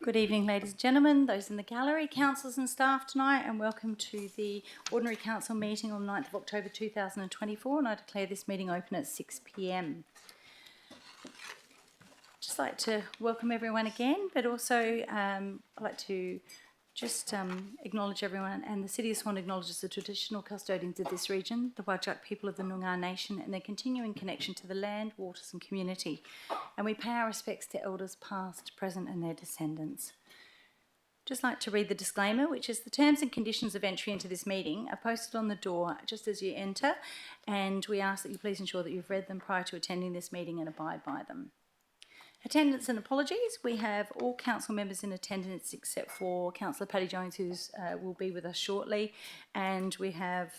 Good evening, ladies and gentlemen, those in the gallery, councillors and staff tonight, and welcome to the Ordinary Council meeting on 9th of October 2024, and I declare this meeting open at 6 p.m. Just like to welcome everyone again, but also I'd like to just acknowledge everyone, and the City of Swan acknowledges the traditional custodians of this region, the Whadjuk people of the Noongar Nation, and their continuing connection to the land, waters and community. And we pay our respects to elders past, present and their descendants. Just like to read the disclaimer, which is the terms and conditions of entry into this meeting are posted on the door just as you enter, and we ask that you please ensure that you've read them prior to attending this meeting and abide by them. Attendance and apologies. We have all council members in attendance except for Councillor Paddy Jones, who will be with us shortly, and we have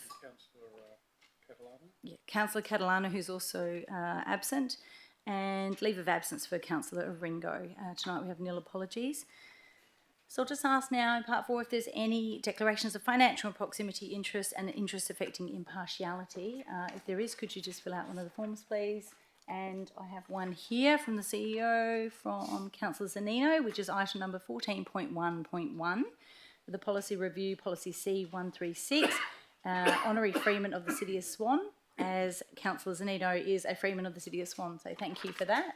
Councillor Catalano, who's also absent, and leave of absence for Councillor Ringo. Tonight we have nil apologies. So I'll just ask now in part 4 if there's any declarations of financial and proximity interest and interest affecting impartiality. If there is, could you just fill out one of the forms, please? And I have one here from the CEO from Councillor Zanino, which is item number 14.1.1, the policy review, policy C136, honorary freeman of the City of Swan, as Councillor Zanino is a freeman of the City of Swan. So thank you for that.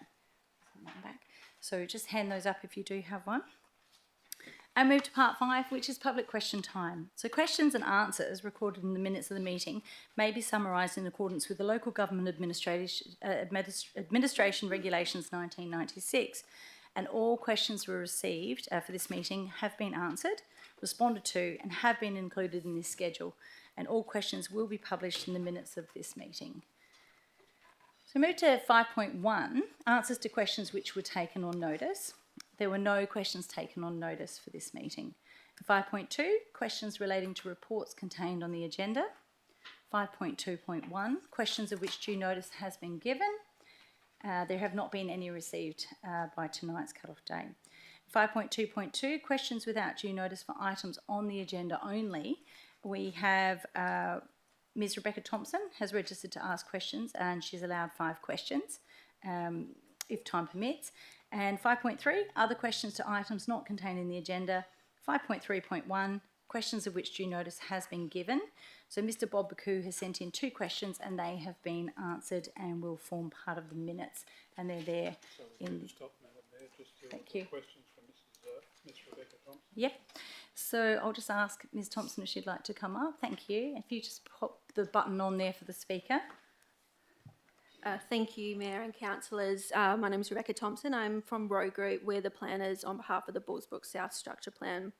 So just hand those up if you do have one. And move to part 5, which is public question time. So questions and answers recorded in the minutes of the meeting may be summarised in accordance with the Local Government Administration Regulations 1996. And all questions were received for this meeting have been answered, responded to, and have been included in this schedule. And all questions will be published in the minutes of this meeting. So move to 5.1, answers to questions which were taken on notice. There were no questions taken on notice for this meeting. 5.2, questions relating to reports contained on the agenda. 5.2.1, questions of which due notice has been given. There have not been any received by tonight's cut-off date. 5.2.2, questions without due notice for items on the agenda only. We have Ms. Rebecca Thompson has registered to ask questions, and she's allowed 5 questions if time permits. And 5.3, other questions to items not contained in the agenda. 5.3.1, questions of which due notice has been given. So Mr. Bob Baku has sent in 2 questions and they have been answered and will form part of the minutes, and they're there. So we'll just stop there. Thank you. Questions from Ms. Rebecca Thompson. Yep. So I'll just ask Ms. Thompson if she'd like to come up. Thank you. If you just pop the button on there for the speaker. Thank you, Mayor and Councillors. My name is Rebecca Thompson. I'm from Row Group. We're the planners on behalf of the Bullsbrook South Structure Plan.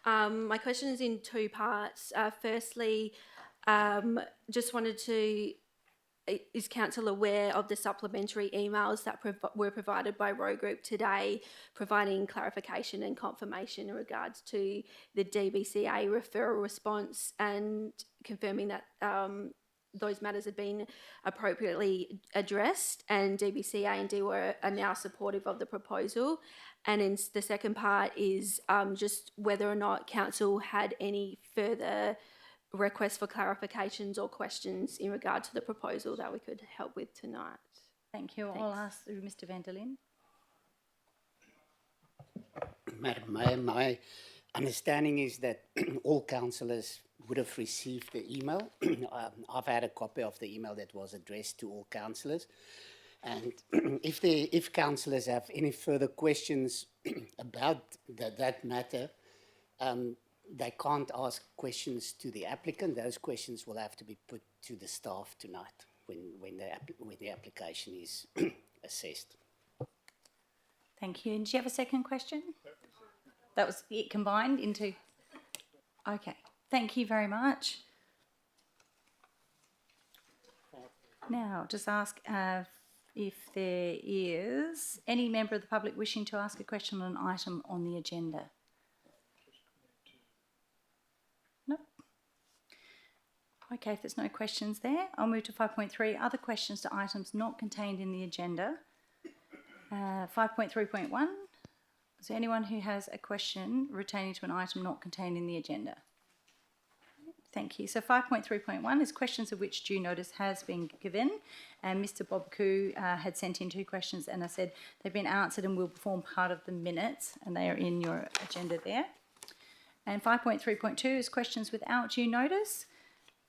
My question is in 2 parts. Firstly, just wanted to, is Council aware of the supplementary emails that were provided by Row Group today, providing clarification and confirmation in regards to the DBCA referral response and confirming that those matters have been appropriately addressed, and DBCA and DWA are now supportive of the proposal? And in the second part is just whether or not Council had any further requests for clarifications or questions in regard to the proposal that we could help with tonight. Thank you. Thanks. I'll ask Mr. van der Linde. Madam Mayor, my understanding is that all councillors would have received the email. I've had a copy of the email that was addressed to all councillors. And if councillors have any further questions about that matter, they can't ask questions to the applicant. Those questions will have to be put to the staff tonight when the application is assessed. Thank you. And do you have a second question? That was it combined into... Okay. Thank you very much. Now, just ask if there is any member of the public wishing to ask a question on an item on the agenda. No? Okay, if there's no questions there, I'll move to 5.3, other questions to items not contained in the agenda. 5.3.1, is there anyone who has a question pertaining to an item not contained in the agenda? Thank you. So 5.3.1 is questions of which due notice has been given. And Mr. Bob Koo had sent in 2 questions, and I said they've been answered and will form part of the minutes, and they are in your agenda there. And 5.3.2 is questions without due notice.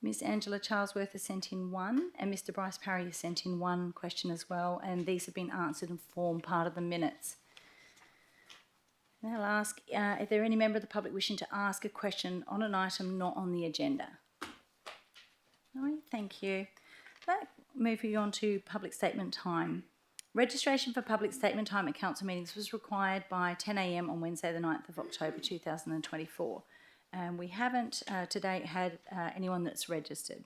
Ms. Angela Charlesworth has sent in 1, and Mr. Bryce Parry has sent in 1 question as well, and these have been answered and form part of the minutes. Now I'll ask if there any member of the public wishing to ask a question on an item not on the agenda. No, thank you. Moving on to public statement time. Registration for public statement time at council meetings was required by 10 a.m. on Wednesday the 9th of October 2024. And we haven't to date had anyone that's registered.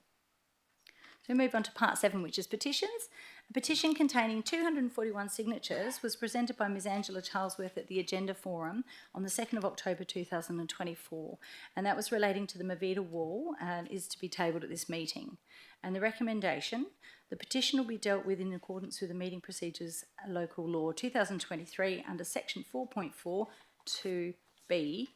So we move on to part 7, which is petitions. A petition containing 241 signatures was presented by Ms. Angela Charlesworth at the Agenda Forum on the 2nd of October 2024, and that was relating to the Movida Wall and is to be tabled at this meeting. And the recommendation, the petition will be dealt with in accordance with the Meeting Procedures Local Law 2023 under section 4.4 to B,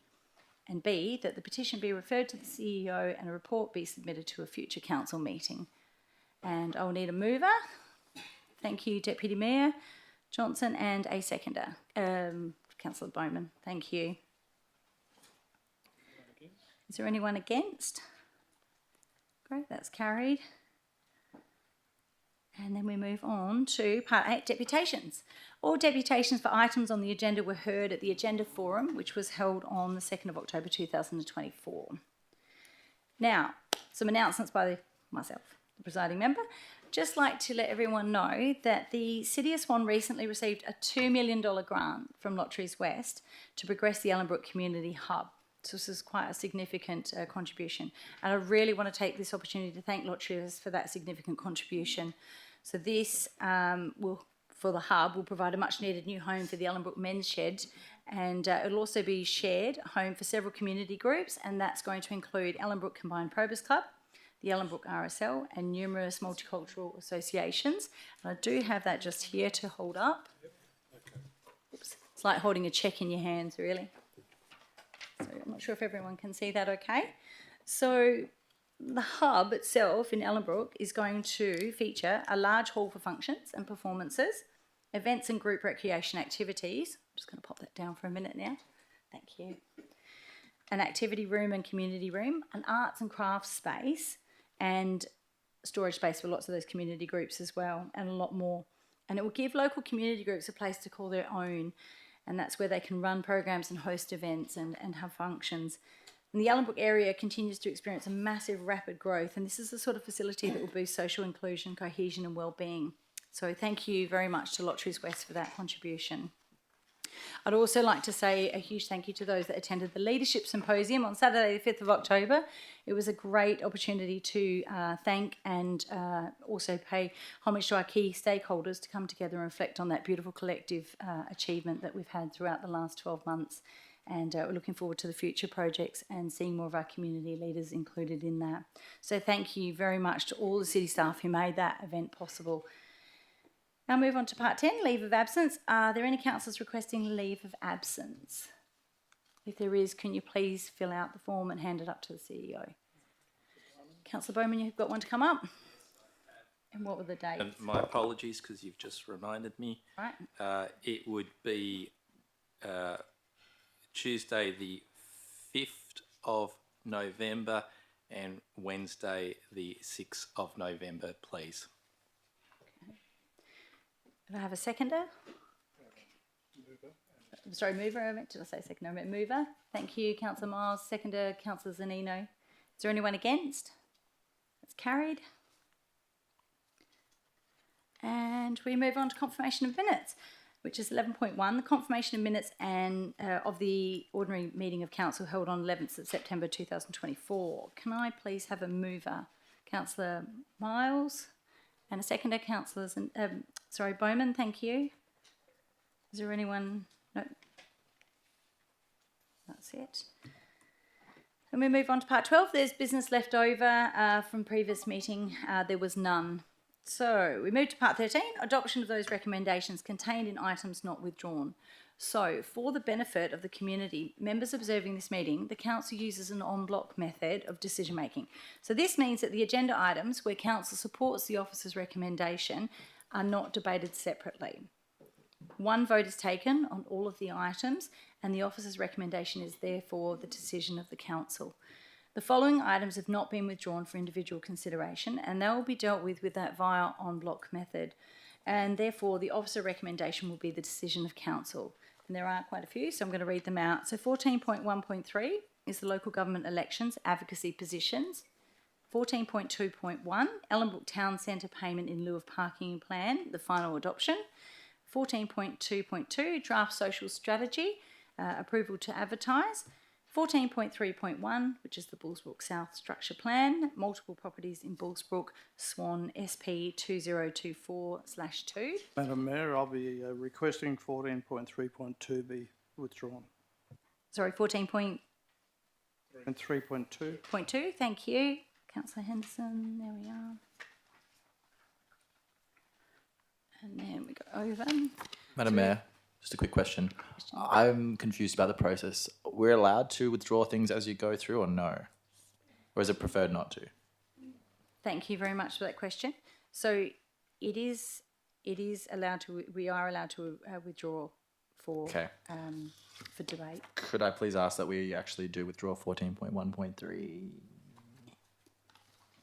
and B, that the petition be referred to the CEO and a report be submitted to a future council meeting. And I'll need a mover. Thank you, Deputy Mayor Johnson, and a seconder, Councillor Bowman. Thank you. Is there anyone against? Great, that's carried. And then we move on to part 8, deputations. All deputations for items on the agenda were heard at the Agenda Forum, which was held on the 2nd of October 2024. Now, some announcements by myself, the presiding member. Just like to let everyone know that the City of Swan recently received a $2 million grant from Lotteries West to progress the Ellenbrook Community Hub. So this is quite a significant contribution. And I really want to take this opportunity to thank Lotteries for that significant contribution. So this for the hub will provide a much needed new home for the Ellenbrook Men's Shed, and it'll also be shared home for several community groups, and that's going to include Ellenbrook Combined Probus Club, the Ellenbrook RSL, and numerous multicultural associations. And I do have that just here to hold up. Oops. It's like holding a cheque in your hands, really. So I'm not sure if everyone can see that okay. So the hub itself in Ellenbrook is going to feature a large hall for functions and performances, events and group recreation activities. I'm just going to pop that down for a minute now. Thank you. An activity room and community room, an arts and crafts space, and storage space for lots of those community groups as well, and a lot more. And it will give local community groups a place to call their own, and that's where they can run programs and host events and have functions. And the Ellenbrook area continues to experience a massive rapid growth, and this is the sort of facility that will boost social inclusion, cohesion and wellbeing. So thank you very much to Lotteries West for that contribution. I'd also like to say a huge thank you to those that attended the Leadership Symposium on Saturday the 5th of October. It was a great opportunity to thank and also pay homage to our key stakeholders to come together and reflect on that beautiful collective achievement that we've had throughout the last 12 months. And we're looking forward to the future projects and seeing more of our community leaders included in that. So thank you very much to all the city staff who made that event possible. Now move on to part 10, leave of absence. Are there any councillors requesting leave of absence? If there is, can you please fill out the form and hand it up to the CEO? Councillor Bowman, you've got one to come up. And what were the dates? And my apologies, because you've just reminded me. Right. It would be Tuesday the 5th of November and Wednesday the 6th of November, please. Can I have a seconder? Sorry, mover. Did I say seconder? I meant mover. Thank you, Councillor Miles. Seconder, Councillor Zanino. Is there anyone against? That's carried. And we move on to confirmation of minutes, which is 11.1, the confirmation of minutes and of the ordinary meeting of council held on 11th of September 2024. Can I please have a mover? Councillor Miles. And a seconder, councillors, Bowman, thank you. Is there anyone? No. That's it. And we move on to part 12. There's business left over from previous meeting. There was none. So we move to part 13, adoption of those recommendations contained in items not withdrawn. So, for the benefit of the community, members observing this meeting, the council uses an en bloc method of decision making. So, this means that the agenda items where council supports the officer's recommendation are not debated separately. One vote is taken on all of the items, and the officer's recommendation is therefore the decision of the council. The following items have not been withdrawn for individual consideration, and they will be dealt with that via en bloc method. And therefore, the officer recommendation will be the decision of council. And there are quite a few, so I'm going to read them out. So 14.1.3 is the local government elections advocacy positions. 14.2.1, Ellenbrook Town Centre payment in lieu of parking plan, the final adoption. 14.2.2, draft social strategy, approval to advertise. 14.3.1, which is the Bullsbrook South Structure Plan, multiple properties in Bullsbrook, Swan SP 2024/2. Madam Mayor, I'll be requesting 14.3.2 be withdrawn. Sorry, 14.2, And 3.2, thank you. Councillor Henderson, there we are. And then we go over. Madam Mayor, just a quick question. I'm confused about the process. We're allowed to withdraw things as you go through or no? Or is it preferred not to? Thank you very much for that question. So it is allowed to, we are allowed to withdraw for, Okay. for debate. Could I please ask that we actually do withdraw 14.1.3?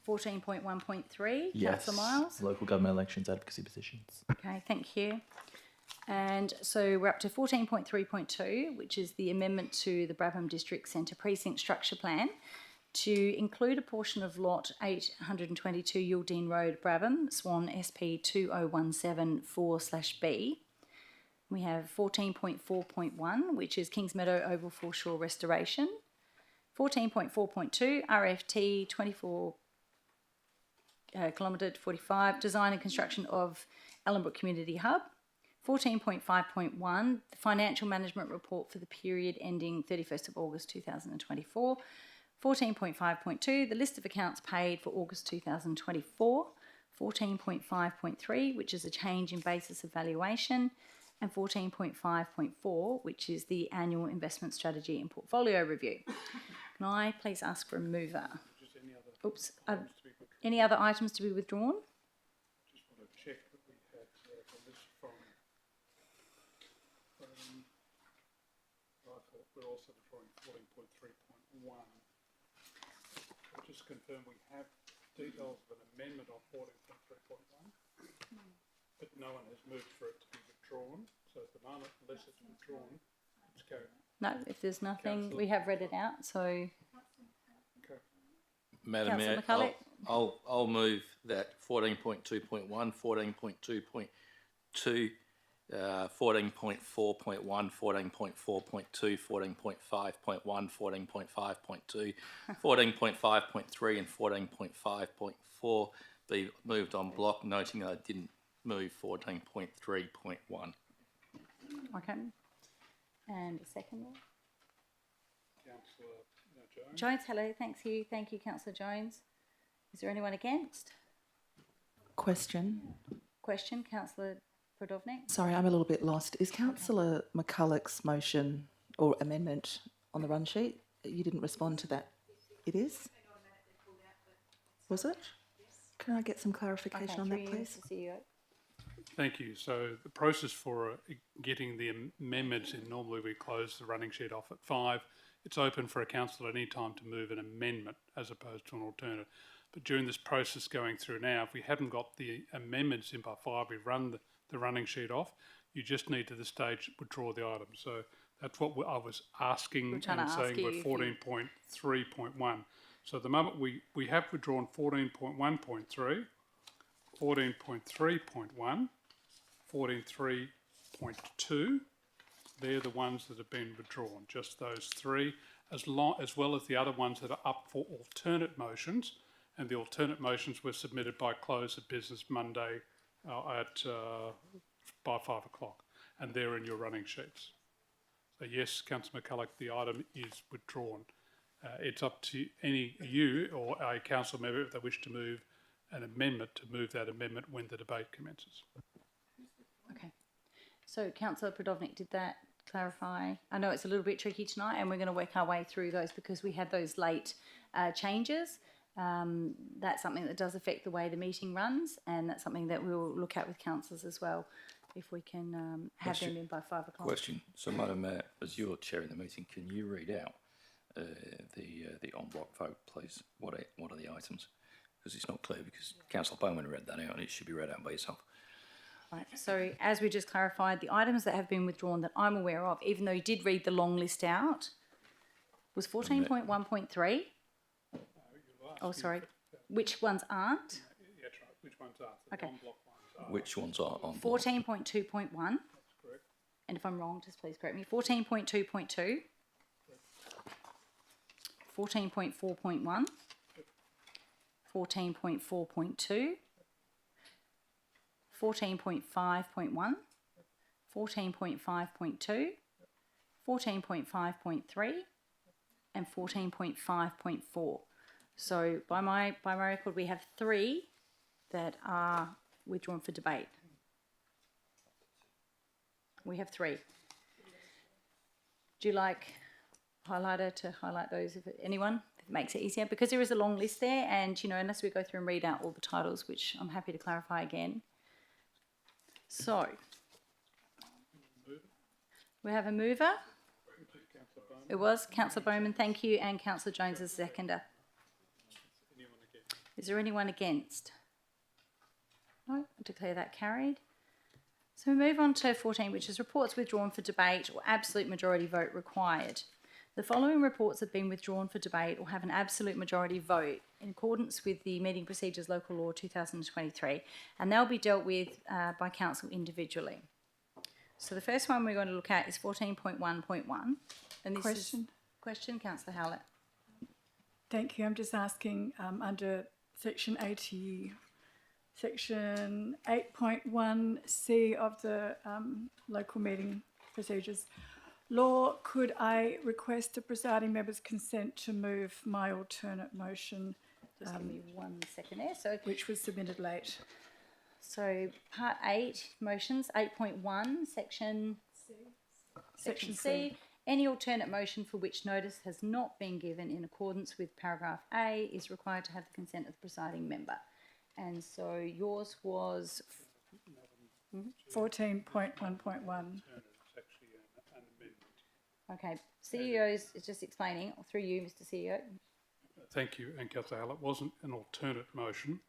14.1.3, Yes. Councillor Miles. Local government elections advocacy positions. Okay, thank you. And so we're up to 14.3.2, which is the amendment to the Brabham District Centre Precinct Structure Plan to include a portion of lot 822 Yuildene Road, Brabham, Swan SP 20174/B. We have 14.4.1, which is Kingsmeadow Oval Foreshore Restoration. 14.4.2, RFT 24 kilometre to 45, design and construction of Ellenbrook Community Hub. 14.5.1, the financial management report for the period ending 31st of August 2024. 14.5.2, the list of accounts paid for August 2024. 14.5.3, which is a change in basis of valuation. And 14.5.4, which is the annual investment strategy and portfolio review. Can I please ask for a mover? just any other Oops. items to be withdrawn. Any other items to be withdrawn? Just want to check that we had the list from, I thought we're also withdrawing 14.3.1. Just confirm we have details of an amendment on 14.3.1, but no one has moved for it to be withdrawn. So at the moment, unless it's withdrawn, it's carried. No, if there's nothing, Councillor. we have read it out, so Okay. Madam Councillor Mayor, McCulloch. I'll move that 14.2.1, 14.2.2, 14.4.1, 14.4.2, 14.5.1, 14.5.2, 14.5.3 and 14.5.4 be moved on block, noting I didn't move 14.3.1. okay. And a second one. Councillor Jones. Jones, hello, thank you, Councillor Jones. Is there anyone against? Question. Question, Councillor Prodovnik? Sorry, I'm a little bit lost. Is Councillor McCulloch's motion or amendment on the run sheet? You didn't respond to that. It is? Was it? Can I get some clarification on that, please? Mr. CEO. Thank you. So the process for getting the amendments in, normally we close the running sheet off at 5. It's open for a councillor at any time to move an amendment as opposed to an alternate. But during this process going through now, if we haven't got the amendments in by 5, we run the running sheet off. You just need to this stage withdraw the item. So that's what I was asking trying and to saying ask you we're if you- 14.3.1. So at the moment we have withdrawn 14.1.3, 14.3.1, 14.3.2. They're the ones that have been withdrawn, just those 3, as well as the other ones that are up for alternate motions. And the alternate motions were submitted by close of business Monday by 5 o'clock, and they're in your running sheets. So yes, Councillor McCulloch, the item is withdrawn. It's up to you or a council member if they wish to move an amendment to move that amendment when the debate commences. Okay. So Councillor Prodovnik, did that clarify? I know it's a little bit tricky tonight, and we're going to work our way through those because we had those late changes. That's something that does affect the way the meeting runs, and that's something that we'll look at with councillors as well, if we can have them in by 5 o'clock. Question. So, Madam Mayor, as you're chairing the meeting, can you read out the en bloc vote, please? What are the items? Because it's not clear, because Councillor Bowman read that out and it should be read out by yourself. Right. So as we just clarified, the items that have been withdrawn that I'm aware of, even though you did read the long list out, was 14.1.3. Oh, sorry. Which ones aren't? Yeah, that's right. Which ones are? The Okay. en bloc ones are. Which ones are on? 14.2.1. Correct. And if I'm wrong, just please correct me. 14.2.2. 14.4.1. 14.4.2. 14.5.1. 14.5.2. 14.5.3. And 14.5.4. So by my record, we have 3 that are withdrawn for debate. We have 3. Do you like highlighter to highlight those, if anyone? If it makes it easier, because there is a long list there, and unless we go through and read out all the titles, which I'm happy to clarify again. So we have a mover. It was Councillor Bowman, thank you, and Councillor Jones as seconder. Is there anyone against? No, I declare that carried. So we move on to 14, which is reports withdrawn for debate or absolute majority vote required. The following reports have been withdrawn for debate or have an absolute majority vote in accordance with the Meeting Procedures Local Law 2023, and they'll be dealt with by council individually. So the first one we're going to look at is 14.1.1. And this is question, Councillor Howlett. Thank you. I'm just asking under Section 80, Section 8.1C of the local meeting procedures law, could I request the presiding member's consent to move my alternate motion, Just give me 1 second there. which was submitted late? So Part 8, motions, 8.1, Section Section C. Any alternate motion for which notice has not been given in accordance with paragraph A is required to have the consent of the presiding member. And so yours was 14.1.1. It's actually an amendment. okay. CEO's is just explaining, or through you, Mr. CEO. Thank you, and Councillor Howlett. It wasn't an alternate motion.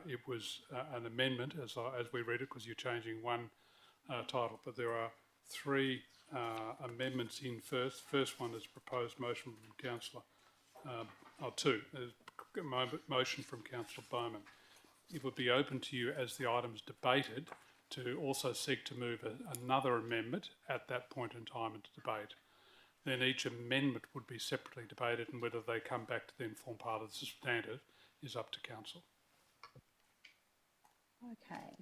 It was an amendment, as we read it, because you're changing one title. But there are 3 amendments in first. First one is proposed motion from Councillor, 2. There's a motion from Councillor Bowman. It would be open to you, as the item's debated, to also seek to move another amendment at that point in time into debate. Then each amendment would be separately debated, and whether they come back to then form part of the standard is up to council. Okay.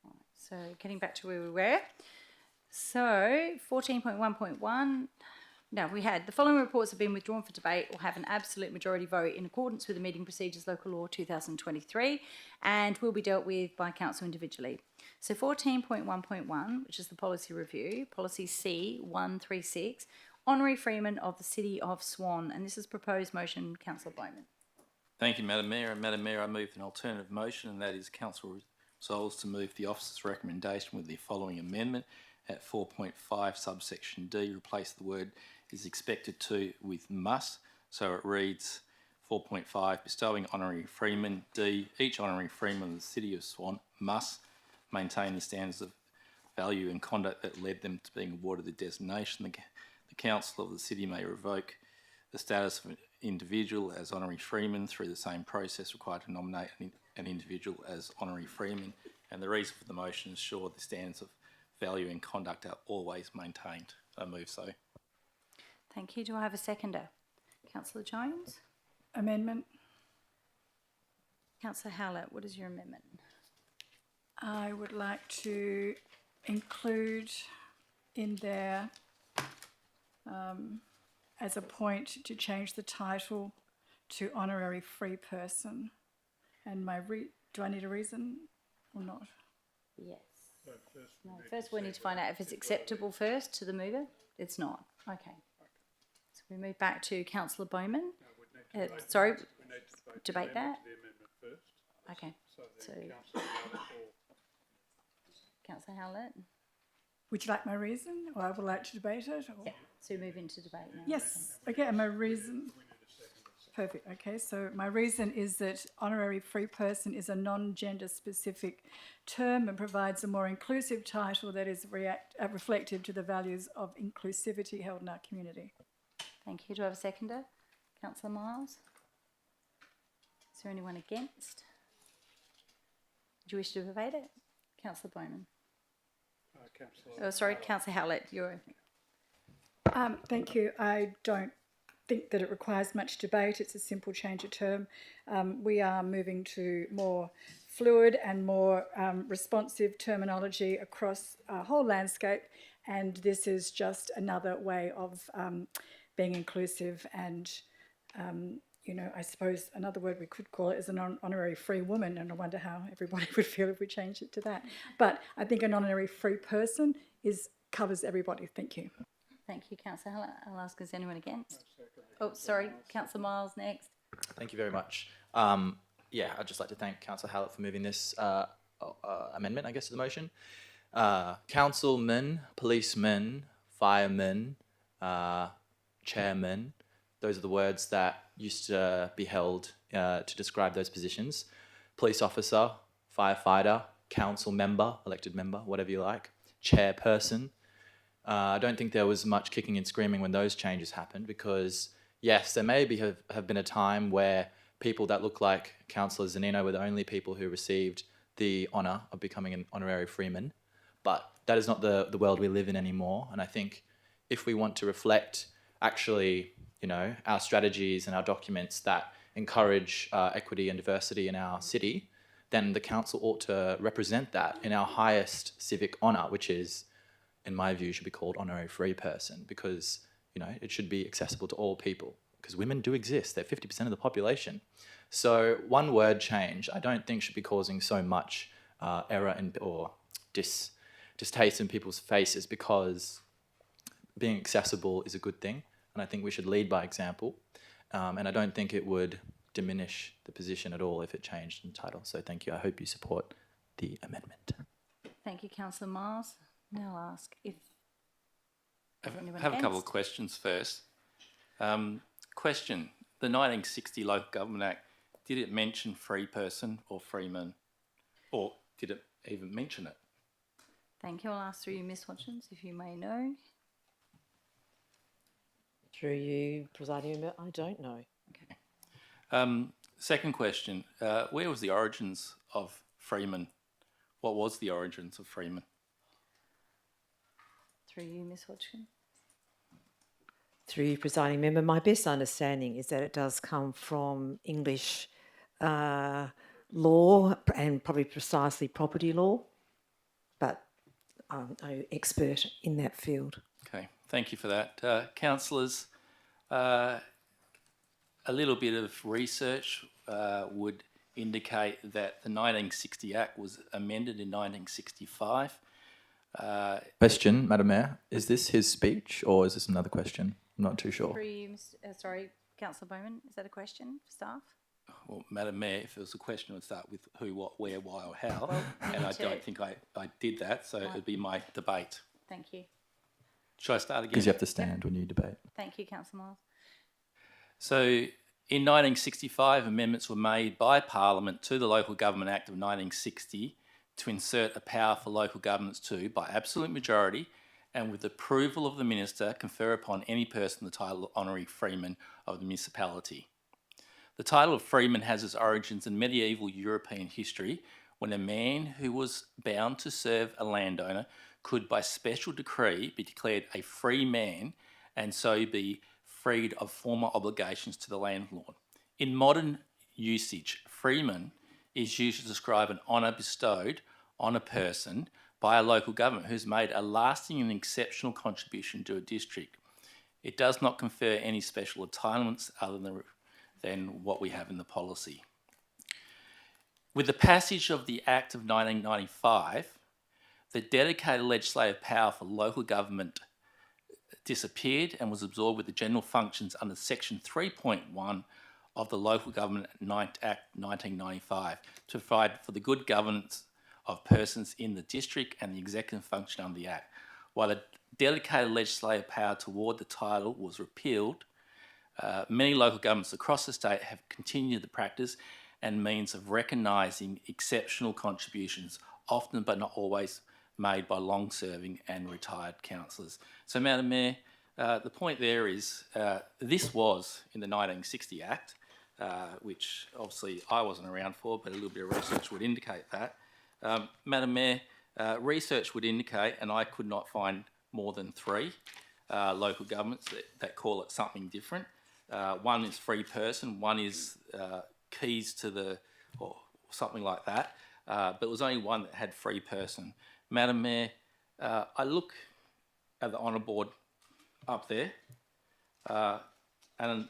Right, so getting back to where we were. So 14.1.1. Now, we had the following reports have been withdrawn for debate or have an absolute majority vote in accordance with the Meeting Procedures Local Law 2023 and will be dealt with by council individually. So 14.1.1, which is the policy review, policy C136, honorary freeman of the City of Swan, and this is proposed motion, Councillor Bowman. Thank you, Madam Mayor. And Madam Mayor, I move an alternative motion, and that is Council resolves to move the officer's recommendation with the following amendment. At 4.5 subsection D, replace the word is expected to with must. So it reads 4.5, bestowing honorary freeman. D, each honorary freeman of the City of Swan must maintain the standards of value and conduct that led them to being awarded the designation. The council of the city may revoke the status of an individual as honorary freeman through the same process required to nominate an individual as honorary freeman. And the reason for the motion is sure the standards of value and conduct are always maintained. I move so. Thank you. Do I have a seconder? Councillor Jones? Amendment. Councillor Howlett, what is your amendment? I would like to include in there as a point to change the title to honorary free person. And do I need a reason or not? Yes. No, first we need to find out if it's acceptable first to the mover. It's not. Okay. So we move back to councillor Bowman. Sorry, debate that. The amendment first. Okay. So So then councillor Howlett or councillor Howlett. Would you like my reason, or I would like to debate it? Or? Yeah. So we move into debate now. Yes. Okay, and my reason. Perfect. Okay, so my reason is that honorary free person is a non-gender specific term and provides a more inclusive title that is reflective to the values of inclusivity held in our community. Thank you. Do I have a seconder? Councillor Miles. Is there anyone against? Do you wish to debate it? Councillor Bowman. councillor. Oh, sorry, Councillor Howlett. You're. Thank you. I don't think that it requires much debate. It's a simple change of term. We are moving to more fluid and more responsive terminology across our whole landscape, and this is just another way of being inclusive and you know, I suppose another word we could call it is an honorary free woman, and I wonder how everybody would feel if we changed it to that. But I think an honorary free person covers everybody. Thank you. Thank you, Councillor Howlett. I'll ask, is anyone against? Oh, sorry, Councillor Miles next. Thank you very much. Yeah, I'd just like to thank Councillor Hallett for moving this amendment, I guess, to the motion. Councilmen, policemen, firemen, chairmen, those are the words that used to be held to describe those positions. Police officer, firefighter, council member, elected member, whatever you like, chairperson. I don't think there was much kicking and screaming when those changes happened because, yes, there may have been a time where people that look like Councillor Zanino were the only people who received the honour of becoming an honorary freeman, but that is not the world we live in anymore. And I think if we want to reflect actually, you know, our strategies and our documents that encourage equity and diversity in our city, then the council ought to represent that in our highest civic honour, which is, in my view, should be called honorary free person, because, you know, it should be accessible to all people, because women do exist. They're 50% of the population. So one word change I don't think should be causing so much error or distaste in people's faces, because being accessible is a good thing, and I think we should lead by example. And I don't think it would diminish the position at all if it changed in title. So thank you. I hope you support the amendment. Thank you, Councillor Miles. Now I'll ask if I anyone have a couple of against? questions first. Question, the 1960 Local Government Act, did it mention free person or freeman? Or did it even mention it? Thank you. I'll ask through you, Ms Hodgins, if you may know. Through you, presiding member, I don't know. Second question, where was the origins of freeman? What was the origins of freeman? Through you, Ms Hodgkin. Through you, presiding member, my best understanding is that it does come from English law and probably precisely property law, but I'm no expert in that field. Okay, thank you for that. Councillors, a little bit of research would indicate that the 1960 Act was amended in 1965. Question, Madam Mayor, is this his speech or is this another question? I'm not too sure. Through you, sorry, Councillor Bowman, is that a question for staff? Well, Madam Mayor, if it was a question, it would start with who, what, where, why or how. Well, and I to- don't think I did that, so it would be my debate. Thank you. Should I start again? Because you have to stand when you debate. Thank you, Councillor Miles. So in 1965, amendments were made by Parliament to the Local Government Act of 1960 to insert a power for local governments to, by absolute majority and with approval of the Minister, confer upon any person the title of Honorary Freeman of the municipality. The title of Freeman has its origins in medieval European history, when a man who was bound to serve a landowner could by special decree be declared a free man and so be freed of former obligations to the landlord. In modern usage, freeman is used to describe an honour bestowed on a person by a local government who's made a lasting and exceptional contribution to a district. It does not confer any special entitlements other than what we have in the policy. With the passage of the Act of 1995, the dedicated legislative power for local government disappeared and was absorbed with the general functions under Section 3.1 of the Local Government Act 1995 to provide for the good governance of persons in the district and the executive function under the Act. While the delegated legislative power toward the title was repealed, many local governments across the state have continued the practice and means of recognising exceptional contributions, often but not always made by long-serving and retired councillors. So, Madam Mayor, the point there is this was in the 1960 Act, which obviously I wasn't around for, but a little bit of research would indicate that. Madam Mayor, research would indicate, and I could not find more than 3 local governments that call it something different. One is free person, one is keys to the, or something like that, but there was only one that had free person. Madam Mayor, I look at the honour board up there, and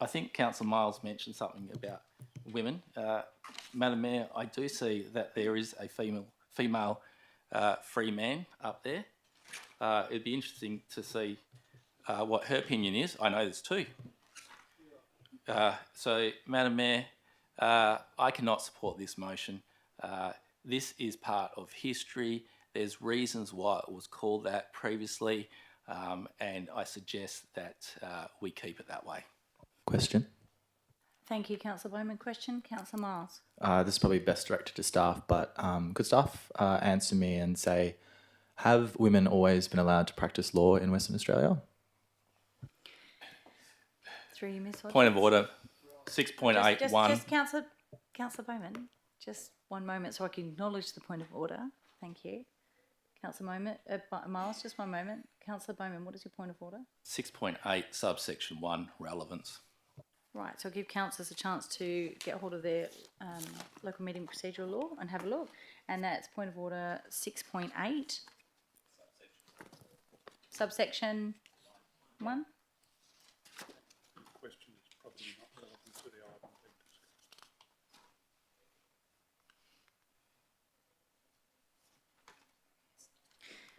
I think Councillor Miles mentioned something about women. Madam Mayor, I do see that there is a female free man up there. It'd be interesting to see what her opinion is. I know there's 2. So, Madam Mayor, I cannot support this motion. This is part of history. There's reasons why it was called that previously, and I suggest that we keep it that way. Question. Thank you, Councillor Bowman. Question, Councillor Miles. This is probably best directed to staff, but could staff answer me and say, have women always been allowed to practice law in Western Australia? Through you, Ms. Hodgins. Point of order, 6.81. Just Councillor Bowman, just one moment so I can acknowledge the point of order. Thank you. Councillor Miles, just one moment. Councillor Bowman, what is your point of order? 6.8, subsection 1, relevance. Right, so I'll give councillors a chance to get hold of their local meeting procedural law and have a look. And that's point of order 6.8. Subsection 1. Question is probably not relevant to the item being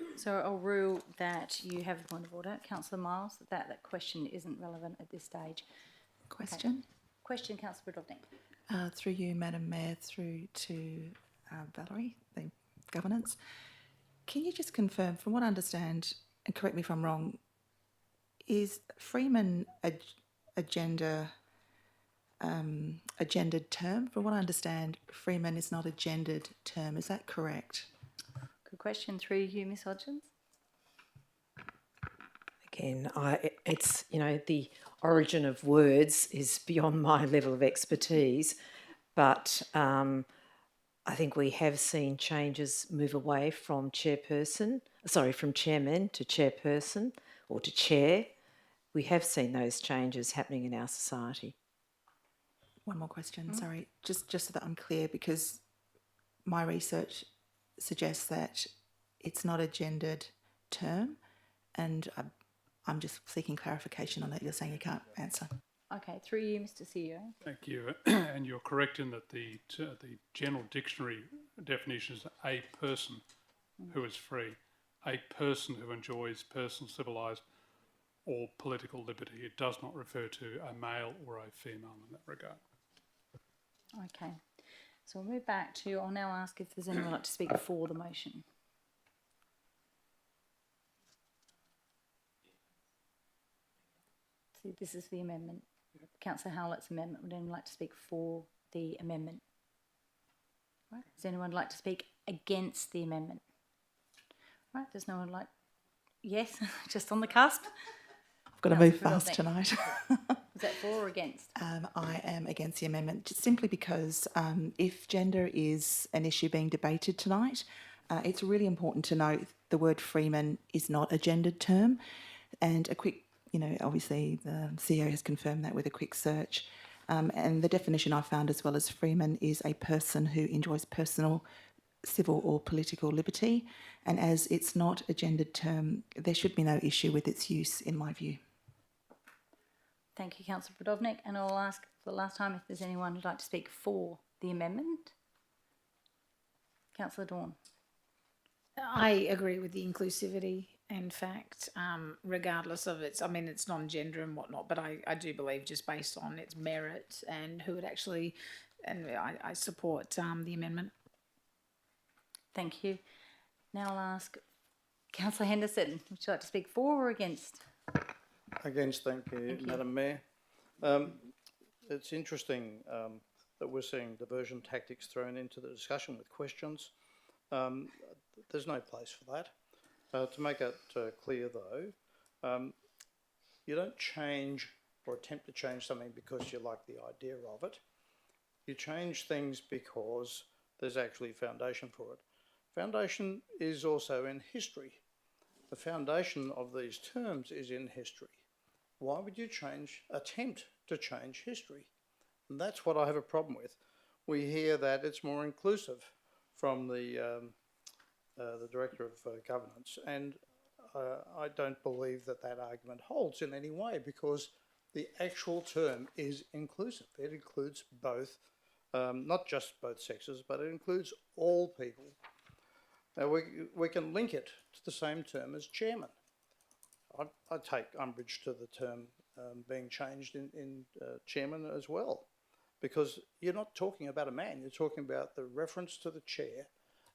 discussed. So I'll rule that you have the point of order. Councillor Miles, that question isn't relevant at this stage. Question? Question, Councillor Budovnik. Through you, Madam Mayor, through to Valerie, the governance. Can you just confirm, from what I understand, and correct me if I'm wrong, is Freeman a gendered term? From what I understand, Freeman is not a gendered term. Is that correct? Good question. Through you, Ms. Hodgins. Again, it's, the origin of words is beyond my level of expertise, but I think we have seen changes move away from chairman to chairperson or to chair. We have seen those changes happening in our society. One more question, sorry, just so that I'm clear, because my research suggests that it's not a gendered term, and I'm just seeking clarification on that. You're saying you can't answer. Okay, through you, Mr. CEO. Thank you. And you're correct in that the general dictionary definition is a person who is free, a person who enjoys personal, civilised or political liberty. It does not refer to a male or a female in that regard. Okay, so we'll move back to, I'll now ask if there's anyone like to speak for the motion. So this is the amendment. Councillor Howlett's amendment. Would anyone like to speak for the amendment? Right. Does anyone like to speak against the amendment? Right, there's no one like... Yes, just on the cusp. I've got to move fast tonight. Is that for or against? I am against the amendment, just simply because if gender is an issue being debated tonight, it's really important to note the word Freeman is not a gendered term. And a quick, obviously the CEO has confirmed that with a quick search. And the definition I found as well as Freeman is a person who enjoys personal, civil or political liberty. And as it's not a gendered term, there should be no issue with its use, in my view. Thank you, Councillor Budovnik. And I'll ask for the last time if there's anyone who'd like to speak for the amendment. Councillor Dawn. I agree with the inclusivity. In fact, regardless of its, I mean, it's non-gender and whatnot, but I do believe just based on its merit and who it actually, and I support the amendment. Thank you. Now I'll ask Councillor Henderson, would you like to speak for or against? Against, thank you, Madam Mayor. It's interesting that we're seeing diversion tactics thrown into the discussion with questions. There's no place for that. To make it clear though, you don't change or attempt to change something because you like the idea of it. You change things because there's actually foundation for it. Foundation is also in history. The foundation of these terms is in history. Why would you attempt to change history? And that's what I have a problem with. We hear that it's more inclusive from the Director of Governance, and I don't believe that that argument holds in any way, because the actual term is inclusive. It includes both, not just both sexes, but it includes all people. Now we can link it to the same term as chairman. I take umbrage to the term being changed in chairman as well, because you're not talking about a man, you're talking about the reference to the chair,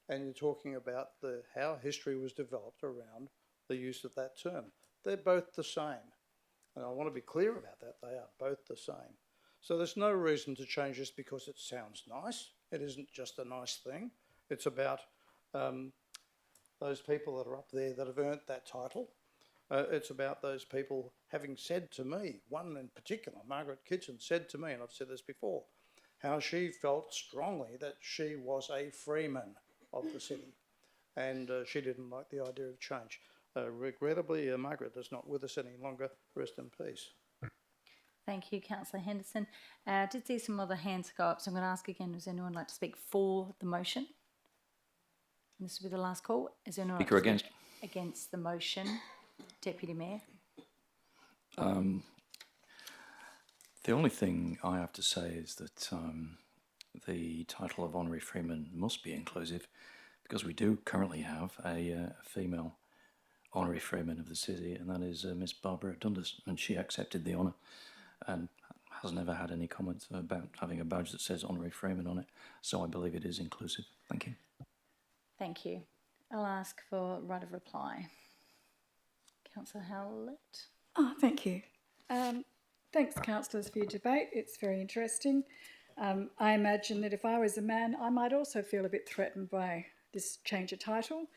and you're talking about how history was developed around the use of that term. They're both the same. And I want to be clear about that. They are both the same. So there's no reason to change this because it sounds nice. It isn't just a nice thing. It's about those people that are up there that have earned that title. It's about those people having said to me, one in particular, Margaret Kitchen, said to me, and I've said this before, how she felt strongly that she was a freeman of the city, and she didn't like the idea of change. Regrettably, Margaret is not with us any longer. Rest in peace. Thank you, Councillor Henderson. I did see some other hands go up, so I'm going to ask again, does anyone like to speak for the motion? And this will be the last call. Is there anyone Speaker like to against. speak against the motion? Deputy Mayor. The only thing I have to say is that the title of Honorary Freeman must be inclusive, because we do currently have a female Honorary Freeman of the city, and that is Miss Barbara Dundas, and she accepted the honour and has never had any comments about having a badge that says Honorary Freeman on it, so I believe it is inclusive. Thank you. Thank you. I'll ask for right of reply. Councillor Howlett. Oh, thank you. Thanks, councillors, for your debate. It's very interesting. I imagine that if I was a man, I might also feel a bit threatened by this change of title.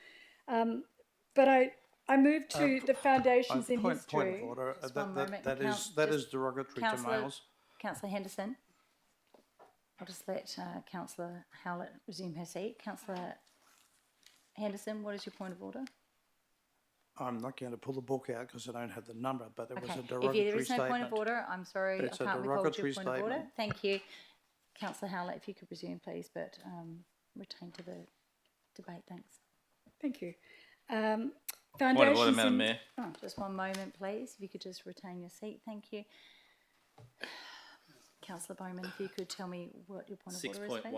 But I moved to the foundations in history. Point of order. That is derogatory to males. Councillor Henderson. I'll just let Councillor Howlett resume her seat. Councillor Henderson, what is your point of order? I'm not going to pull the book out because I don't have the number, but there was a If derogatory there is no statement. point of order, I'm sorry, It's I a can't withhold your derogatory point of order. statement. Thank you. Councillor Howlett, if you could resume, please, but retain to the debate, thanks. Thank you. Point Foundations of order, Madam in- Mayor. Oh, just one moment, please. If you could just retain your seat, thank you. Councillor Bowman, if you could tell me what your point of order is, please.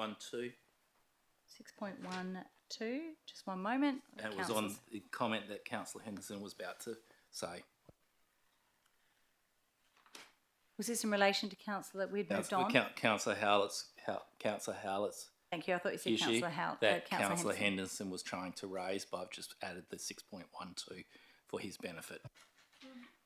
6.12. 6.12, just one moment. And it was on the comment that Councillor Henderson was about to say. Was this in relation to Councillor, we'd moved on? Councillor Howlett's Thank you, I thought you said issue Councillor Howlett. that Councillor Councillor Henderson. Henderson was trying to raise, but I've just added the 6.12 for his benefit.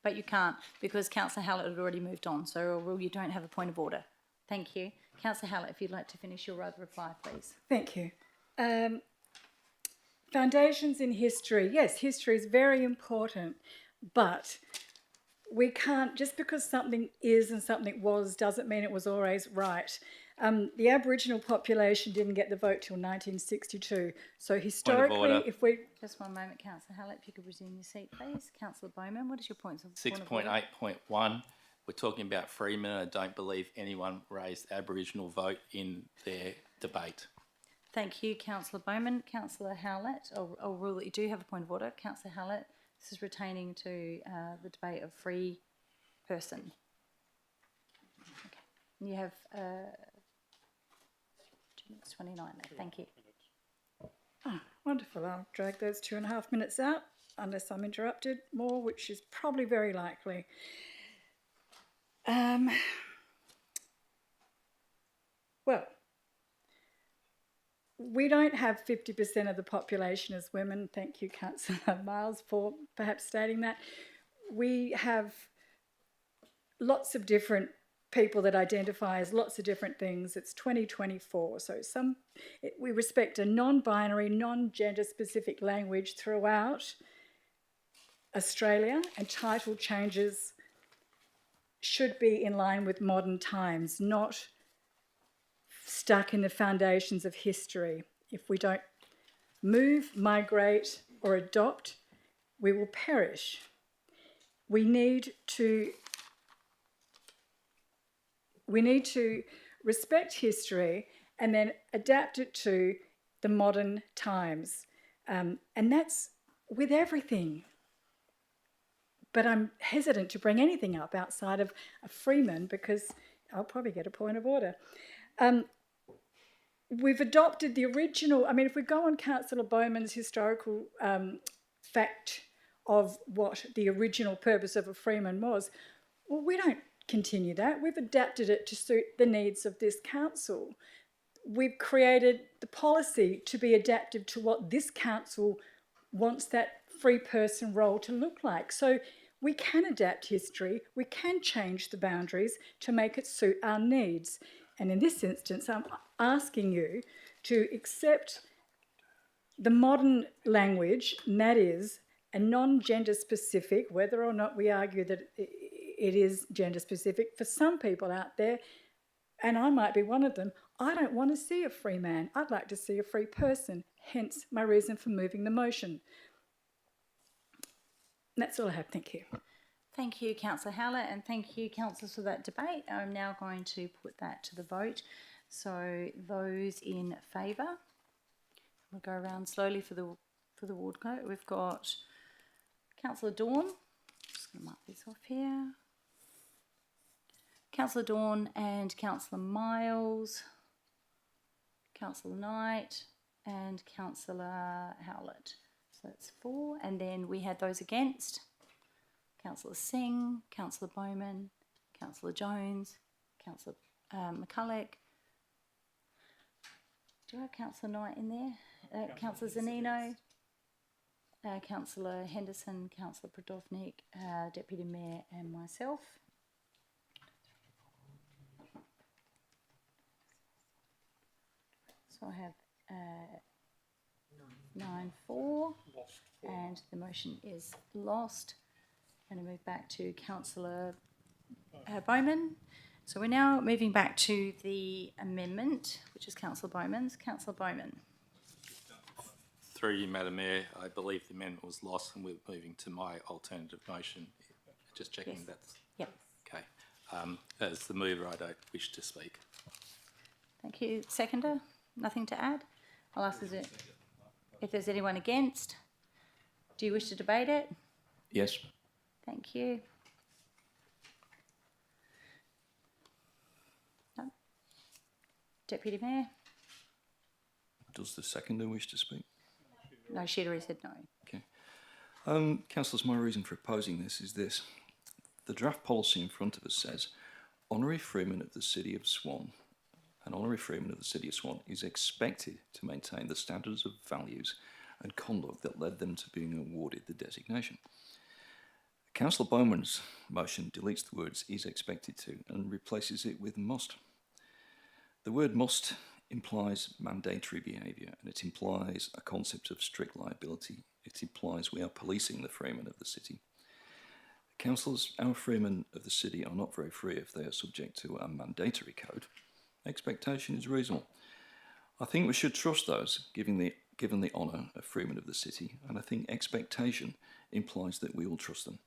But you can't, because Councillor Howlett had already moved on, so you don't have a point of order. Thank you. Councillor Howlett, if you'd like to finish your right of reply, please. Thank you. Foundations in history. Yes, history is very important, but we can't, just because something is and something was doesn't mean it was always right. The Aboriginal population didn't get the vote till 1962. So historically, order. if we... Just one moment, Councillor Howlett, if you could resume your seat, please. Councillor Bowman, what is your point of order? 6.8.1, we're talking about Freeman. I don't believe anyone raised Aboriginal vote in their debate. Thank you, Councillor Bowman. Councillor Howlett, I'll rule that you do have a point of order. Councillor Howlett, this is retaining to the debate of free person. Okay. You have 2 minutes 29 left. Thank you. Wonderful. I'll drag those 2.5 minutes out unless I'm interrupted more, which is probably very likely. Well, we don't have 50% of the population as women. Thank you, Councillor Miles, for perhaps stating that. We have lots of different people that identify as lots of different things. It's 2024, so we respect a non-binary, non-gender specific language throughout Australia, and title changes should be in line with modern times, not stuck in the foundations of history. If we don't move, migrate or adopt, we will perish. We need to respect history and then adapt it to the modern times. And that's with everything. But I'm hesitant to bring anything up outside of a Freeman because I'll probably get a point of order. We've adopted the original, if we go on Councillor Bowman's historical fact of what the original purpose of a Freeman was, well, we don't continue that. We've adapted it to suit the needs of this council. We've created the policy to be adaptive to what this council wants that free person role to look like. So we can adapt history, we can change the boundaries to make it suit our needs. And in this instance, I'm asking you to accept the modern language, and that is a non-gender specific, whether or not we argue that it is gender specific. For some people out there, and I might be one of them, I don't want to see a free man. I'd like to see a free person, hence my reason for moving the motion. And that's all I have. Thank you. Thank you, Councillor Howlett, and thank you, councillors, for that debate. I'm now going to put that to the vote. So those in favour, we'll go around slowly for the ward vote. We've got Councillor Dawn. Just going to mark this off here. Councillor Dawn and Councillor Miles, Councillor Knight and Councillor Howlett. So that's 4. And then we had those against. Councillor Singh, Councillor Bowman, Councillor Jones, Councillor McCulloch. Do I have Councillor Knight in there? Councillor Zanino, Councillor Henderson, Councillor Prodovnik, Deputy Mayor and myself. So I have 9-4 and the motion is lost. I'm going to move back to Councillor Bowman. So we're now moving back to the amendment, which is Councillor Bowman's. Councillor Bowman. Through you, Madam Mayor, I believe the amendment was lost and we're moving to my alternative motion. Just checking Yes. that's... Yep. Okay. As the mover, I don't wish to speak. Thank you. Seconder, nothing to add? I'll ask if there's anyone against. Do you wish to debate it? Yes. Thank you. No. Deputy Mayor? Does the seconder wish to speak? No, she'd already said no. Okay. Councillors, my reason for opposing this is this. The draft policy in front of us says, honorary freeman of the City of Swan, an honorary freeman of the City of Swan is expected to maintain the standards of values and conduct that led them to being awarded the designation. Councillor Bowman's motion deletes the words is expected to and replaces it with must. The word must implies mandatory behaviour and it implies a concept of strict liability. It implies we are policing the freemen of the city. Councillors, our freemen of the city are not very free if they are subject to a mandatory code. Expectation is reasonable. I think we should trust those given the honour of freemen of the city, and I think expectation implies that we will trust them.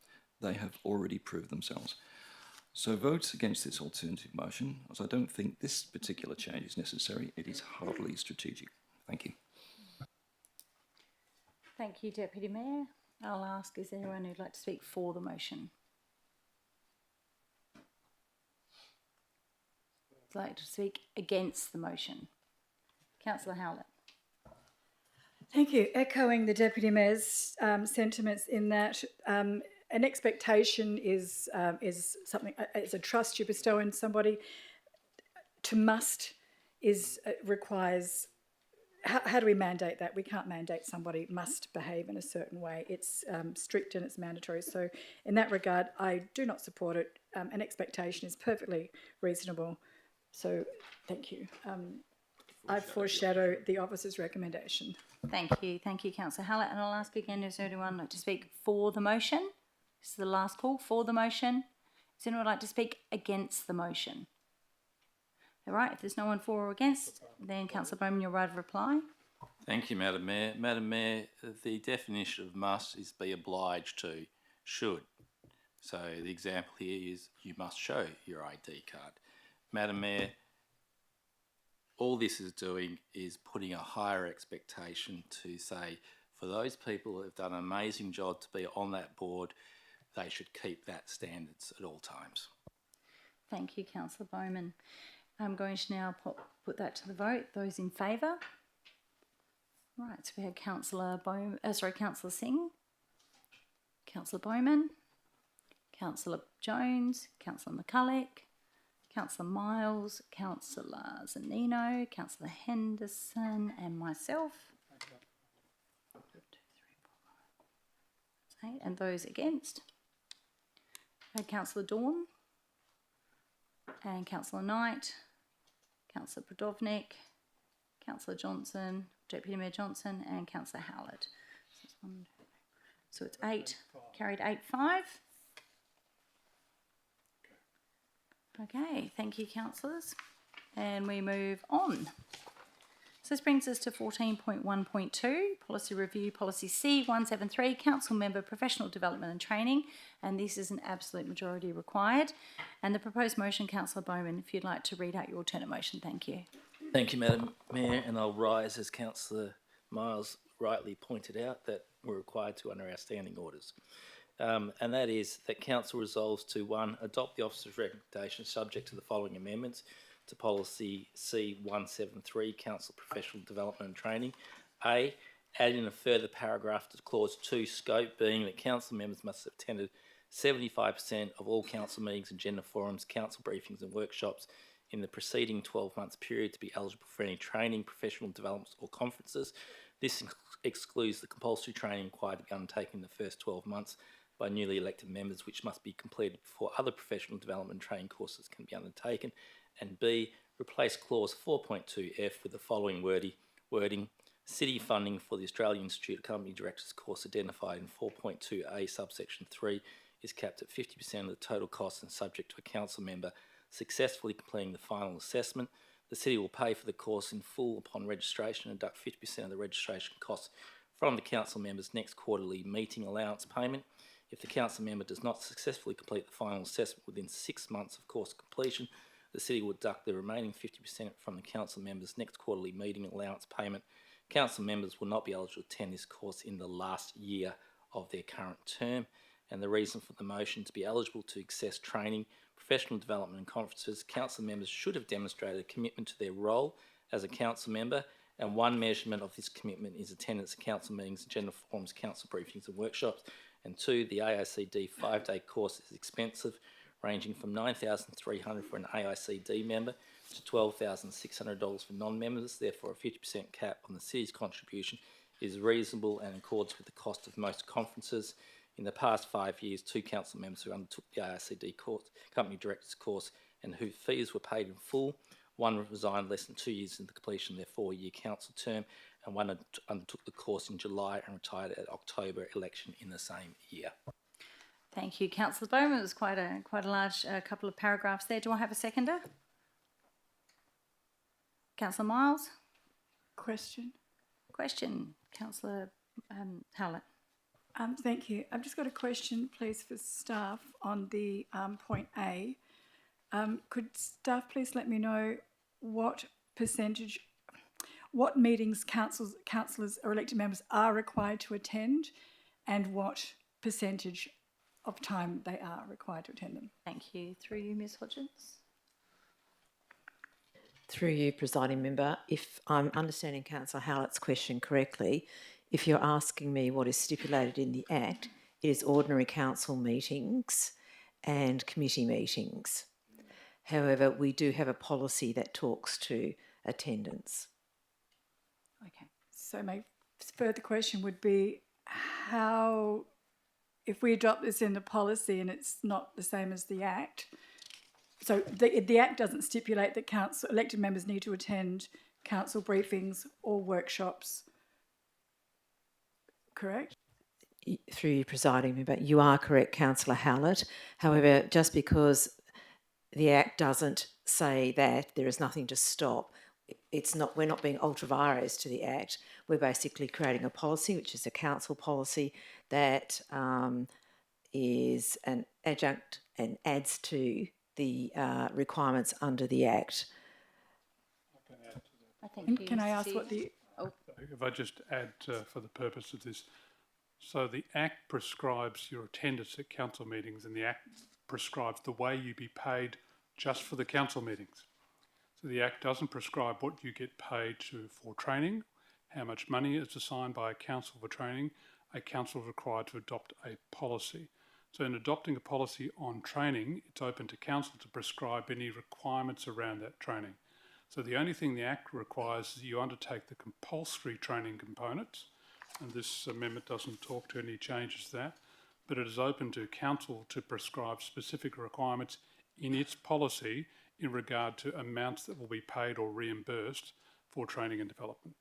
They have already proved themselves. So vote against this alternative motion, as I don't think this particular change is necessary. It is hardly strategic. Thank you. Thank you, Deputy Mayor. I'll ask, is there anyone who'd like to speak for the motion? Would like to speak against the motion? Councillor Howlett. Thank you. Echoing the Deputy Mayor's sentiments in that an expectation is something, it's a trust you bestow in somebody. To must is requires, how do we mandate that? We can't mandate somebody must behave in a certain way. It's strict and it's mandatory. So in that regard, I do not support it. An expectation is perfectly reasonable. So thank you. I foreshadow the officer's recommendation. Thank you, Councillor Hallett. And I'll ask again, is there anyone like to speak for the motion? This is the last call for the motion. Does anyone like to speak against the motion? All right, if there's no one for or against, then Councillor Bowman, your right of reply. Thank you, Madam Mayor. Madam Mayor, the definition of must is be obliged to, should. So the example here is you must show your ID card. Madam Mayor, all this is doing is putting a higher expectation to say, for those people who have done an amazing job to be on that board, they should keep that standards at all times. Thank you, Councillor Bowman. I'm going to now put that to the vote. Those in favour? Right, so we have Councillor Singh, Councillor Bowman, Councillor Jones, Councillor McCulloch, Councillor Miles, Councillor Zanino, Councillor Henderson and myself. 1, 2, 3, 4, 5. And those against? Councillor Dawn and Councillor Knight, Councillor Podovnik, Councillor Johnson, Deputy Mayor Johnson and Councillor Howlett. So it's 8, carried 8-5. Okay, thank you, councillors. And we move on. So this brings us to 14.1.2, Policy Review, Policy C173, Council Member Professional Development and Training, and this is an absolute majority required. And the proposed motion, Councillor Bowman, if you'd like to read out your alternate motion, thank you. Thank you, Madam Mayor, and I'll rise as Councillor Miles rightly pointed out that we're required to under our standing orders. And that is that Council resolves to 1, adopt the officer's recommendation subject to the following amendments to Policy C173, Council Professional Development and Training. A, add in a further paragraph to Clause 2 scope, being that council members must have attended 75% of all council meetings, agenda forums, council briefings and workshops in the preceding 12 months period to be eligible for any training, professional developments or conferences. This excludes the compulsory training required to be undertaken in the first 12 months by newly elected members, which must be completed before other professional development and training courses can be undertaken. And B, replace clause 4.2F with the following wording. City funding for the Australian Institute of Company Directors course identified in 4.2A subsection 3 is capped at 50% of the total cost and subject to a council member successfully completing the final assessment. The City will pay for the course in full upon registration and deduct 50% of the registration costs from the council member's next quarterly meeting allowance payment. If the council member does not successfully complete the final assessment within 6 months of course completion, the City will deduct the remaining 50% from the council member's next quarterly meeting allowance payment. Council members will not be eligible to attend this course in the last year of their current term. And the reason for the motion: to be eligible to access training, professional development and conferences, council members should have demonstrated a commitment to their role as a council member, and one measurement of this commitment is attendance at council meetings, agenda forums, council briefings and workshops. And 2, the AICD 5-day course is expensive, ranging from $9,300 for an AICD member to $12,600 for non-members. Therefore, a 50% cap on the City's contribution is reasonable and in accordance with the cost of most conferences. In the past 5 years, 2 council members who undertook the AICD course, Company Directors course and whose fees were paid in full. One resigned less than 2 years into the completion of their 4-year council term, and one undertook the course in July and retired at October election in the same year. Thank you, Councillor Bowman. It was quite a large couple of paragraphs there. Do I have a seconder? Councillor Miles? Question? Councillor Howlett. Thank you. I've just got a question, please, for staff on the point A. Could staff please let me know what meetings councillors or elected members are required to attend and what percentage of time they are required to attend them? Thank you. Through you, Ms Hodgins. Through you, presiding member, if I'm understanding Councillor Howlett's question correctly, if you're asking me what is stipulated in the Act, it is ordinary council meetings and committee meetings. However, we do have a policy that talks to attendance. Okay. So my further question would be how, if we adopt this in the policy and it's not the same as the Act, so the Act doesn't stipulate that council elected members need to attend council briefings or workshops, correct? Through you, presiding member, you are correct, Councillor Howlett. However, just because the Act doesn't say that, there is nothing to stop. It's not. We're not being ultra vires to the Act. We're basically creating a policy, which is a council policy that is an adjunct and adds to the requirements under the Act. I think. And can I ask what the If I just add for the purpose of this, so the Act prescribes your attendance at council meetings, and the Act prescribes the way you be paid just for the council meetings. So the Act doesn't prescribe what you get paid for training, how much money is assigned by a council for training. A council is required to adopt a policy. So in adopting a policy on training, it's open to council to prescribe any requirements around that training. So the only thing the Act requires is you undertake the compulsory training components, and this amendment doesn't talk to any changes to that, but it is open to council to prescribe specific requirements in its policy in regard to amounts that will be paid or reimbursed for training and development.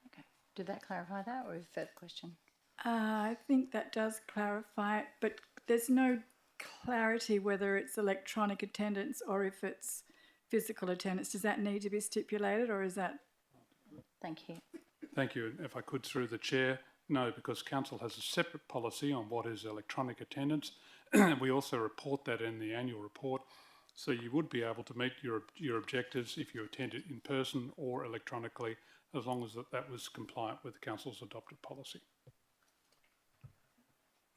Okay. Did that clarify that, or a further question? I think that does clarify it, but there's no clarity whether it's electronic attendance or if it's physical attendance. Does that need to be stipulated, or is that? Thank you. Thank you. And if I could, through the chair, no, because council has a separate policy on what is electronic attendance. We also report that in the annual report. So you would be able to meet your objectives if you attended in person or electronically, as long as that was compliant with the council's adopted policy.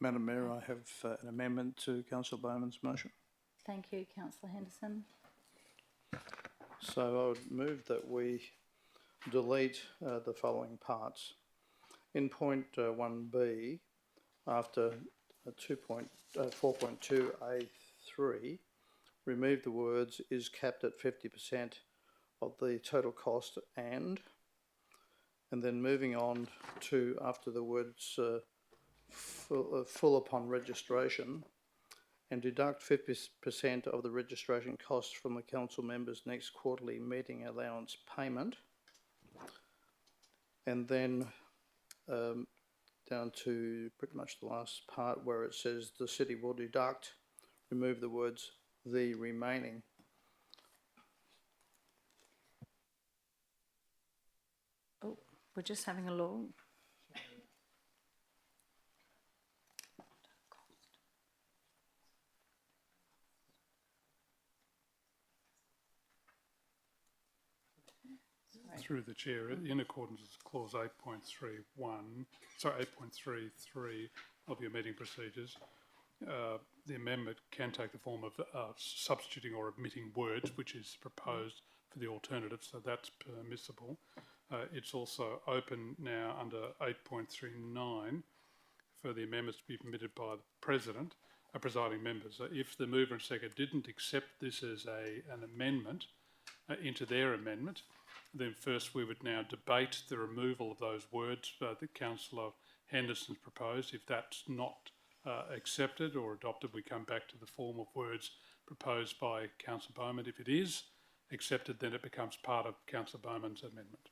Madam Mayor, I have an amendment to Councillor Bowman's motion. Thank you, Councillor Henderson. So I would move that we delete the following parts. In point 1B, after 4.2A3, remove the words "is capped at 50% of the total cost and then moving on to after the words full upon registration, and deduct 50% of the registration costs from the council member's next quarterly meeting allowance payment. And then down to pretty much the last part where it says the city will deduct, remove the words "the remaining." Oh, we're just having a look. Through the chair, in accordance with clause 8.33 of your meeting procedures, the amendment can take the form of substituting or omitting words, which is proposed for the alternative, so that's permissible. It's also open now under 8.39 for the amendments to be permitted by the President, presiding members. So if the mover and seconder didn't accept this as an amendment into their amendment, then first we would now debate the removal of those words that Councillor Henderson's proposed. If that's not accepted or adopted, we come back to the form of words proposed by Councillor Bowman. If it is accepted, then it becomes part of Councillor Bowman's amendment.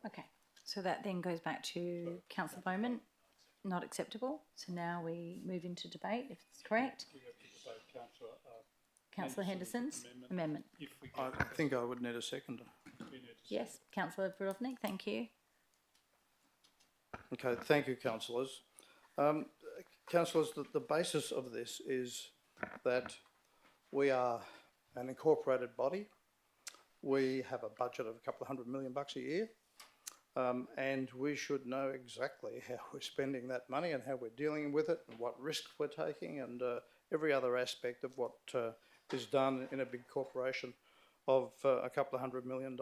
Okay, so that then goes back to Councillor Bowman, not acceptable. So now we move into debate, if it's correct. Councillor Henderson's amendment. I think I would need a seconder. Yes, Councillor Brodovnik, thank you. Okay, thank you, councillors. Councillors, the basis of this is that we are an incorporated body. We have a budget of a couple of $100 million a year, and we should know exactly how we're spending that money and how we're dealing with it and what risks we're taking and every other aspect of what is done in a big corporation of a couple of $100 million.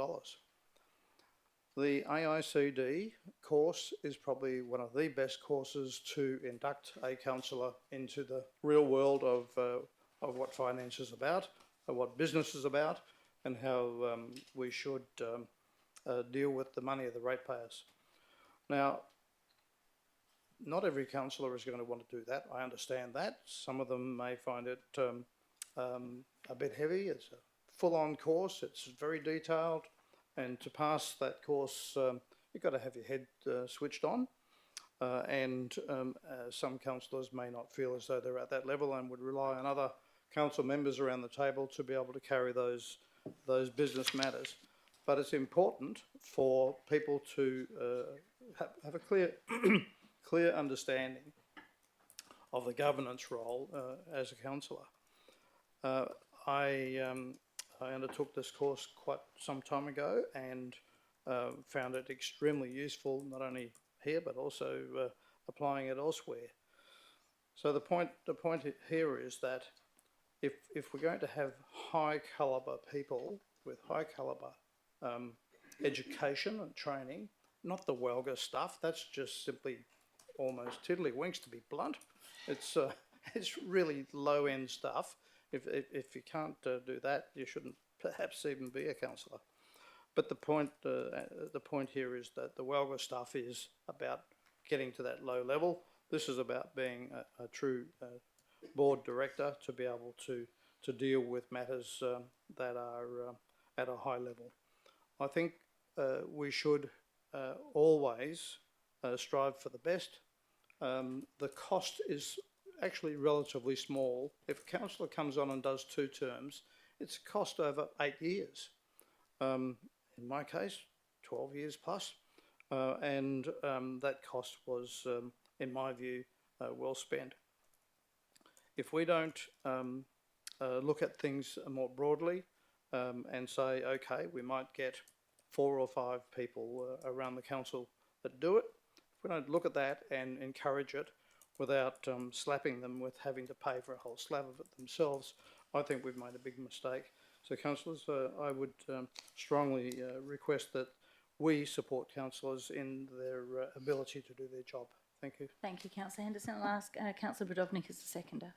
The AICD course is probably one of the best courses to induct a councillor into the real world of what finance is about, of what business is about, and how we should deal with the money of the ratepayers. Now, not every councillor is going to want to do that. I understand that. Some of them may find it a bit heavy. It's a full-on course. It's very detailed. And to pass that course, you've got to have your head switched on. Some councillors may not feel as though they're at that level and would rely on other council members around the table to be able to carry those business matters. But it's important for people to have a clear understanding of the governance role as a councillor. I undertook this course quite some time ago and found it extremely useful, not only here but also applying it elsewhere. So the point here is that if we're going to have high calibre people with high calibre education and training, not the WELGA stuff, that's just simply almost tiddlywinks, to be blunt. It's really low end stuff. If you can't do that, you shouldn't perhaps even be a councillor. But the point here is that the WELGA stuff is about getting to that low level. This is about being a true board director to be able to deal with matters that are at a high level. I think we should always strive for the best. The cost is actually relatively small. If a councillor comes on and does 2 terms, it's a cost over 8 years. In my case, 12 years plus. That cost was, in my view, well spent. If we don't look at things more broadly and say, okay, we might get 4 or 5 people around the council that do it, if we don't look at that and encourage it without slapping them with having to pay for a whole slab of it themselves, I think we've made a big mistake. So councillors, I would strongly request that we support councillors in their ability to do their job. Thank you. Thank you, Councillor Henderson. I'll ask Councillor Brodovnik as the seconder.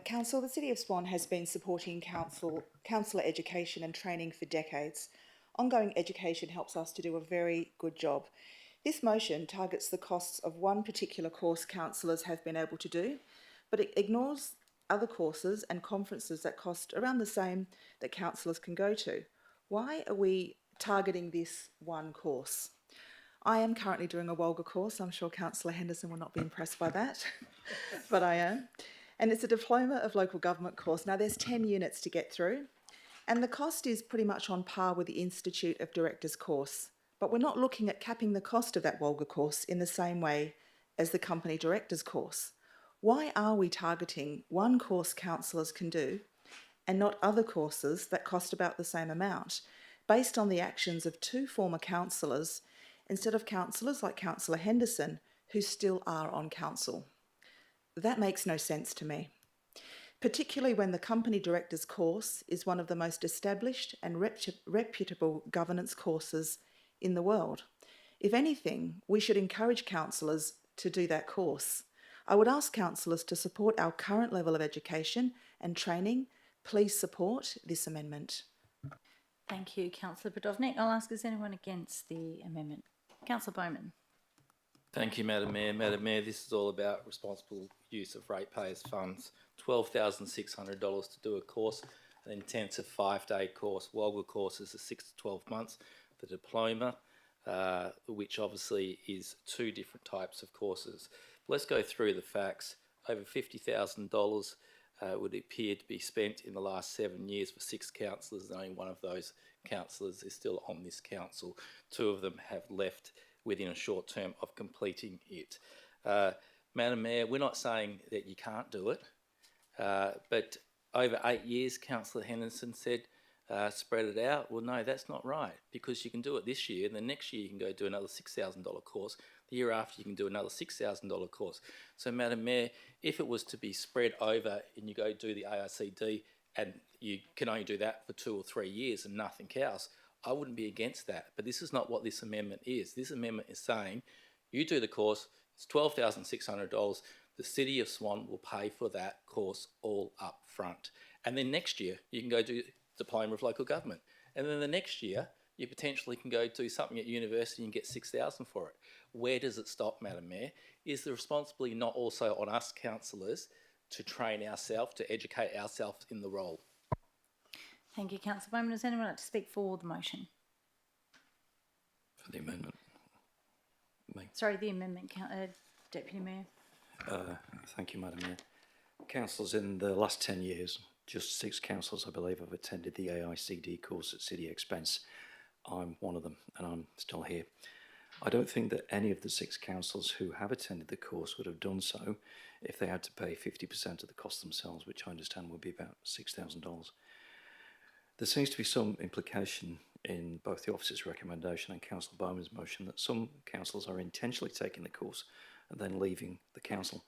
Council, the City of Swan has been supporting councillor education and training for decades. Ongoing education helps us to do a very good job. This motion targets the costs of one particular course councillors have been able to do, but it ignores other courses and conferences that cost around the same that councillors can go to. Why are we targeting this one course? I am currently doing a WELGA course. I'm sure Councillor Henderson will not be impressed by that, but I am. And it's a Diploma of Local Government course. Now there's 10 units to get through, and the cost is pretty much on par with the Institute of Directors course. But we're not looking at capping the cost of that WELGA course in the same way as the Company Directors course. Why are we targeting one course councillors can do and not other courses that cost about the same amount, based on the actions of 2 former councillors instead of councillors like Councillor Henderson who still are on council? That makes no sense to me, particularly when the Company Directors course is one of the most established and reputable governance courses in the world. If anything, we should encourage councillors to do that course. I would ask councillors to support our current level of education and training. Please support this amendment. Thank you, Councillor Brodovnik. I'll ask, is anyone against the amendment? Councillor Bowman. Thank you, Madam Mayor. Madam Mayor, this is all about responsible use of ratepayers' funds. $12,600 to do a course, an intensive 5-day course. WELGA courses are 6 to 12 months. The diploma, which obviously is 2 different types of courses. Let's go through the facts. Over $50,000 would appear to be spent in the last 7 years for 6 councillors. Only one of those councillors is still on this council. 2 of them have left within a short term of completing it. Madam Mayor, we're not saying that you can't do it, but over 8 years, Councillor Henderson said, spread it out. Well, no, that's not right, because you can do it this year, and the next year you can go do another $6,000 course. The year after you can do another $6,000 course. So, Madam Mayor, If it was to be spread over and you go do the AICD and you can only do that for 2 or 3 years and nothing else, I wouldn't be against that. But this is not what this amendment is. This amendment is saying you do the course, it's $12,600. The City of Swan will pay for that course all up front. And then next year, you can go do Diploma of Local Government. And then the next year, you potentially can go do something at university and get $6,000 for it. Where does it stop, Madam Mayor? Is the responsibility not also on us councillors to train ourselves, to educate ourselves in the role? Thank you, Councillor Bowman. Does anyone like to speak for the motion? For the amendment. Sorry, the amendment, Deputy Mayor. Thank you, Madam Mayor. Councillors, in the last 10 years, just 6 councillors, I believe, have attended the AICD course at city expense. I'm one of them, and I'm still here. I don't think that any of the 6 councillors who have attended the course would have done so if they had to pay 50% of the cost themselves, which I understand would be about $6,000. There seems to be some implication in both the officer's recommendation and Councillor Bowman's motion that some councillors are intentionally taking the course and then leaving the council.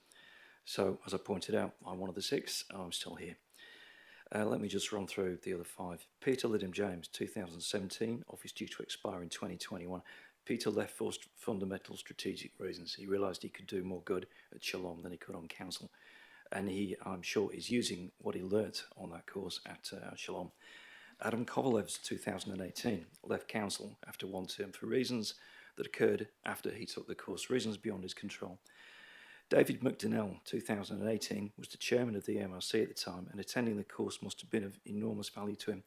So, as I pointed out, I'm one of the 6, and I'm still here. Let me just run through the other 5. Peter Lidham James, 2017, office due to expire in 2021. Peter left for fundamental strategic reasons. He realised he could do more good at Shalom than he could on council. And he, I'm sure, is using what he learnt on that course at Shalom. Adam Kovalev's 2018 left council after 1 term for reasons that occurred after he took the course, reasons beyond his control. David McDonnell, 2018, was the chairman of the MRC at the time, and attending the course must have been of enormous value to him.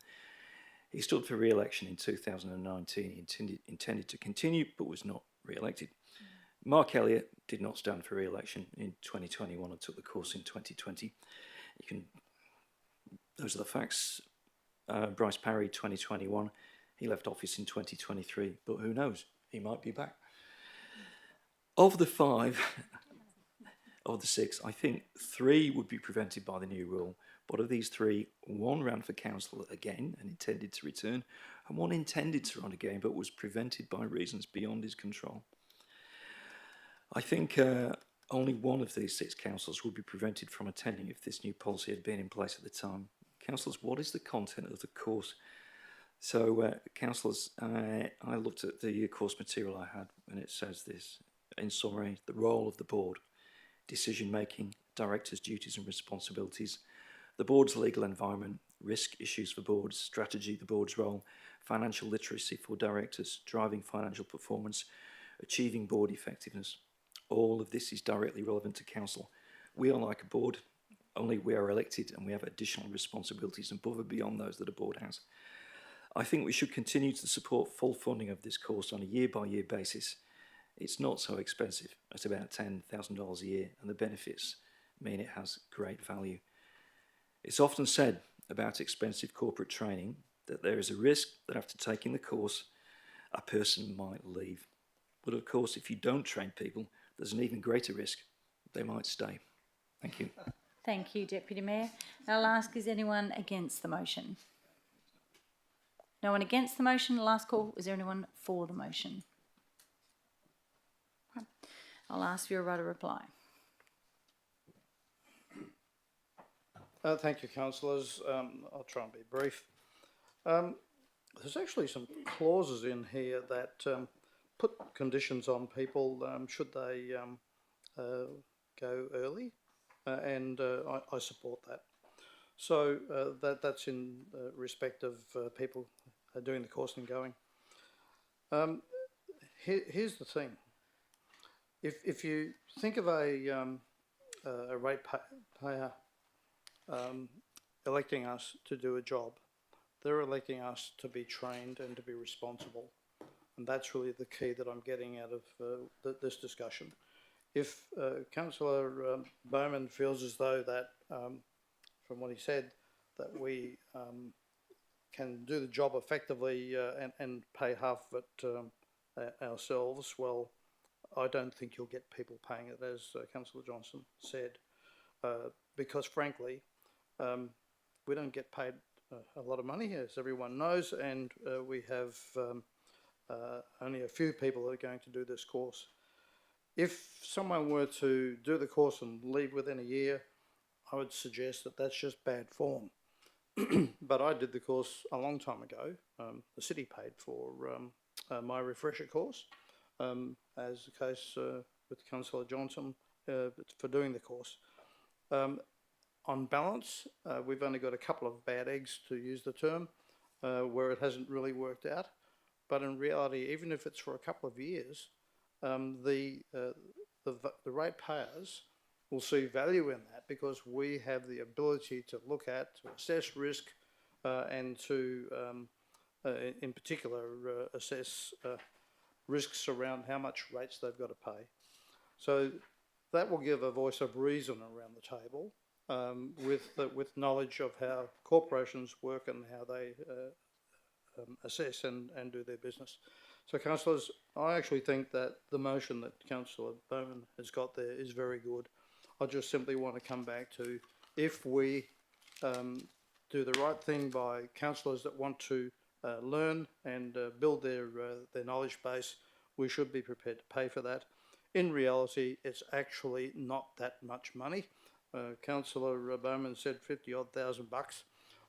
He stood for re-election in 2019. He intended to continue, but was not re-elected. Mark Elliott did not stand for re-election in 2021 and took the course in 2020. Those are the facts. Bryce Parry, 2021, he left office in 2023, but who knows? He might be back. Of the 5, of the 6, I think 3 would be prevented by the new rule. But of these 3, 1 ran for council again and intended to return, and 1 intended to run again but was prevented by reasons beyond his control. I think only 1 of these 6 councillors would be prevented from attending if this new policy had been in place at the time. Councillors, what is the content of the course? So, councillors, I looked at the course material I had, and it says this. In summary, the role of the board, decision-making, directors' duties and responsibilities, the board's legal environment, risk issues for boards, strategy, the board's role, financial literacy for directors, driving financial performance, achieving board effectiveness. All of this is directly relevant to council. We are like a board, only we are elected and we have additional responsibilities above and beyond those that a board has. I think we should continue to support full funding of this course on a year-by-year basis. It's not so expensive, at about $10,000 a year, and the benefits mean it has great value. It's often said about expensive corporate training that there is a risk that after taking the course, a person might leave. But of course, if you don't train people, there's an even greater risk. They might stay. Thank you. Thank you, Deputy Mayor. I'll ask, is anyone against the motion? No one against the motion. Last call, is there anyone for the motion? I'll ask for your right of reply. Thank you, councillors. I'll try and be brief. There's actually some clauses in here that put conditions on people should they go early, and I support that. So that's in respect of people doing the course and going. Here's the thing. If you think of a ratepayer electing us to do a job, they're electing us to be trained and to be responsible. And that's really the key that I'm getting out of this discussion. If Councillor Bowman feels as though that, from what he said, that we can do the job effectively and pay half of it ourselves, well, I don't think you'll get people paying it, as Councillor Johnson said, because frankly, we don't get paid a lot of money, as everyone knows, and we have only a few people that are going to do this course. if someone were to do the course and leave within a year, I would suggest that that's just bad form. But I did the course a long time ago. The city paid for my refresher course, as the case with Councillor Johnson for doing the course. On balance, we've only got a couple of bad eggs, to use the term, where it hasn't really worked out. But in reality, even if it's for a couple of years, the ratepayers will see value in that, because we have the ability to look at, to assess risk, and to, in particular, assess risks around how much rates they've got to pay. So that will give a voice of reason around the table, with knowledge of how corporations work and how they assess and do their business. So, councillors, I actually think that the motion that Councillor Bowman has got there is very good. I just simply want to come back to, if we do the right thing by councillors that want to learn and build their knowledge base, we should be prepared to pay for that. In reality, it's actually not that much money. Councillor Bowman said 50-odd thousand bucks.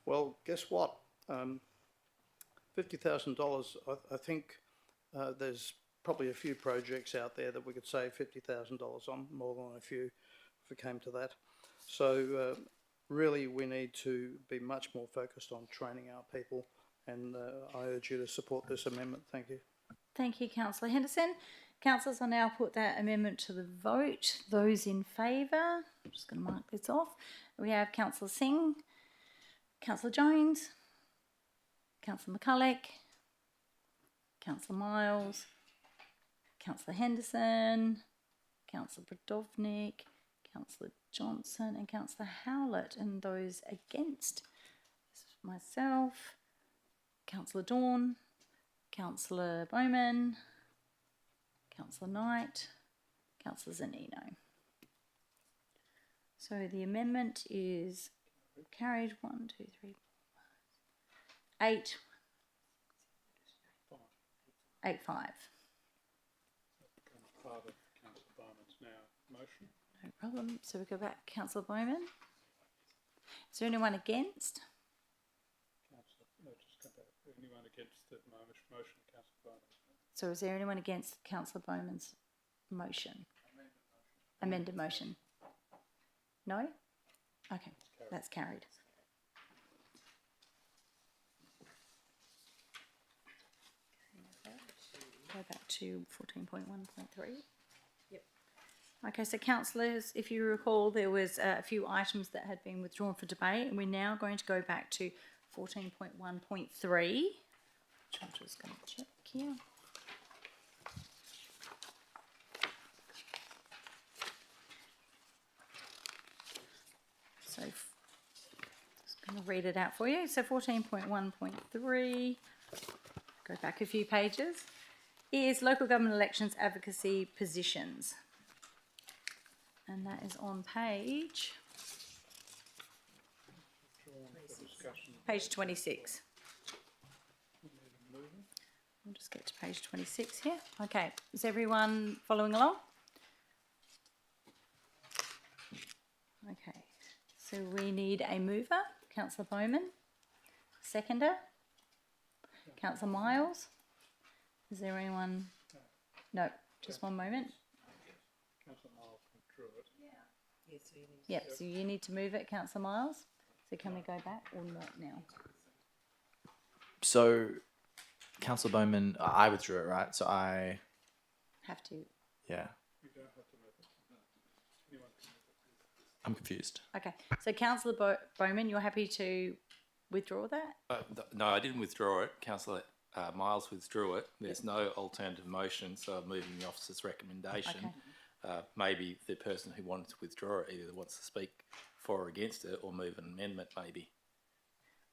Well, guess what? $50,000, I think there's probably a few projects out there that we could save $50,000 on, more than a few, if it came to that. So really, we need to be much more focused on training our people, and I urge you to support this amendment. Thank you. Thank you, Councillor Henderson. Councillors, I'll now put that amendment to the vote. Those in favour, I'm just going to mark this off. We have Councillor Singh, Councillor Jones, Councillor McCulloch, Councillor Miles, Councillor Henderson, Councillor Brodovnik, Councillor Johnson and Councillor Howlett. And those against, myself, Councillor Dawn, Councillor Bowman, Councillor Knight, Councillor Zanino. So the amendment is carried. 1, 2, 3, 4, 8. 8-5. That becomes part of Councillor Bowman's now motion. No problem. So we go back, Councillor Bowman. Is there anyone against? Just come back. Anyone against the motion, Councillor Bowman? So is there anyone against Councillor Bowman's motion? Amended motion. No? Okay, that's carried. Go back to 14.1.3. Yep. Okay, so councillors, if you recall, there was a few items that had been withdrawn for debate, and we're now going to go back to 14.1.3, which I'm just going to check here. So, just going to read it out for you. So 14.1.3, go back a few pages, is local government elections advocacy positions. And that is on page 26. We'll just get to page 26 here. Okay, is everyone following along? Okay, so we need a mover, Councillor Bowman. Seconder, Councillor Miles. Is there anyone? No, just one moment. Councillor Miles withdrew it. Yep, so you need to move it, Councillor Miles. So can we go back or not now? So, Councillor Bowman, I withdrew it, right? So I, Have to. yeah, You don't have to move it. Anyone can move it. I'm confused. Okay, so Councillor Bowman, you're happy to withdraw that? No, I didn't withdraw it. Councillor Miles withdrew it. There's no alternative motion, so I'm moving the officer's recommendation. Okay. Maybe the person who wanted to withdraw it either wants to speak for or against it, or move an amendment maybe.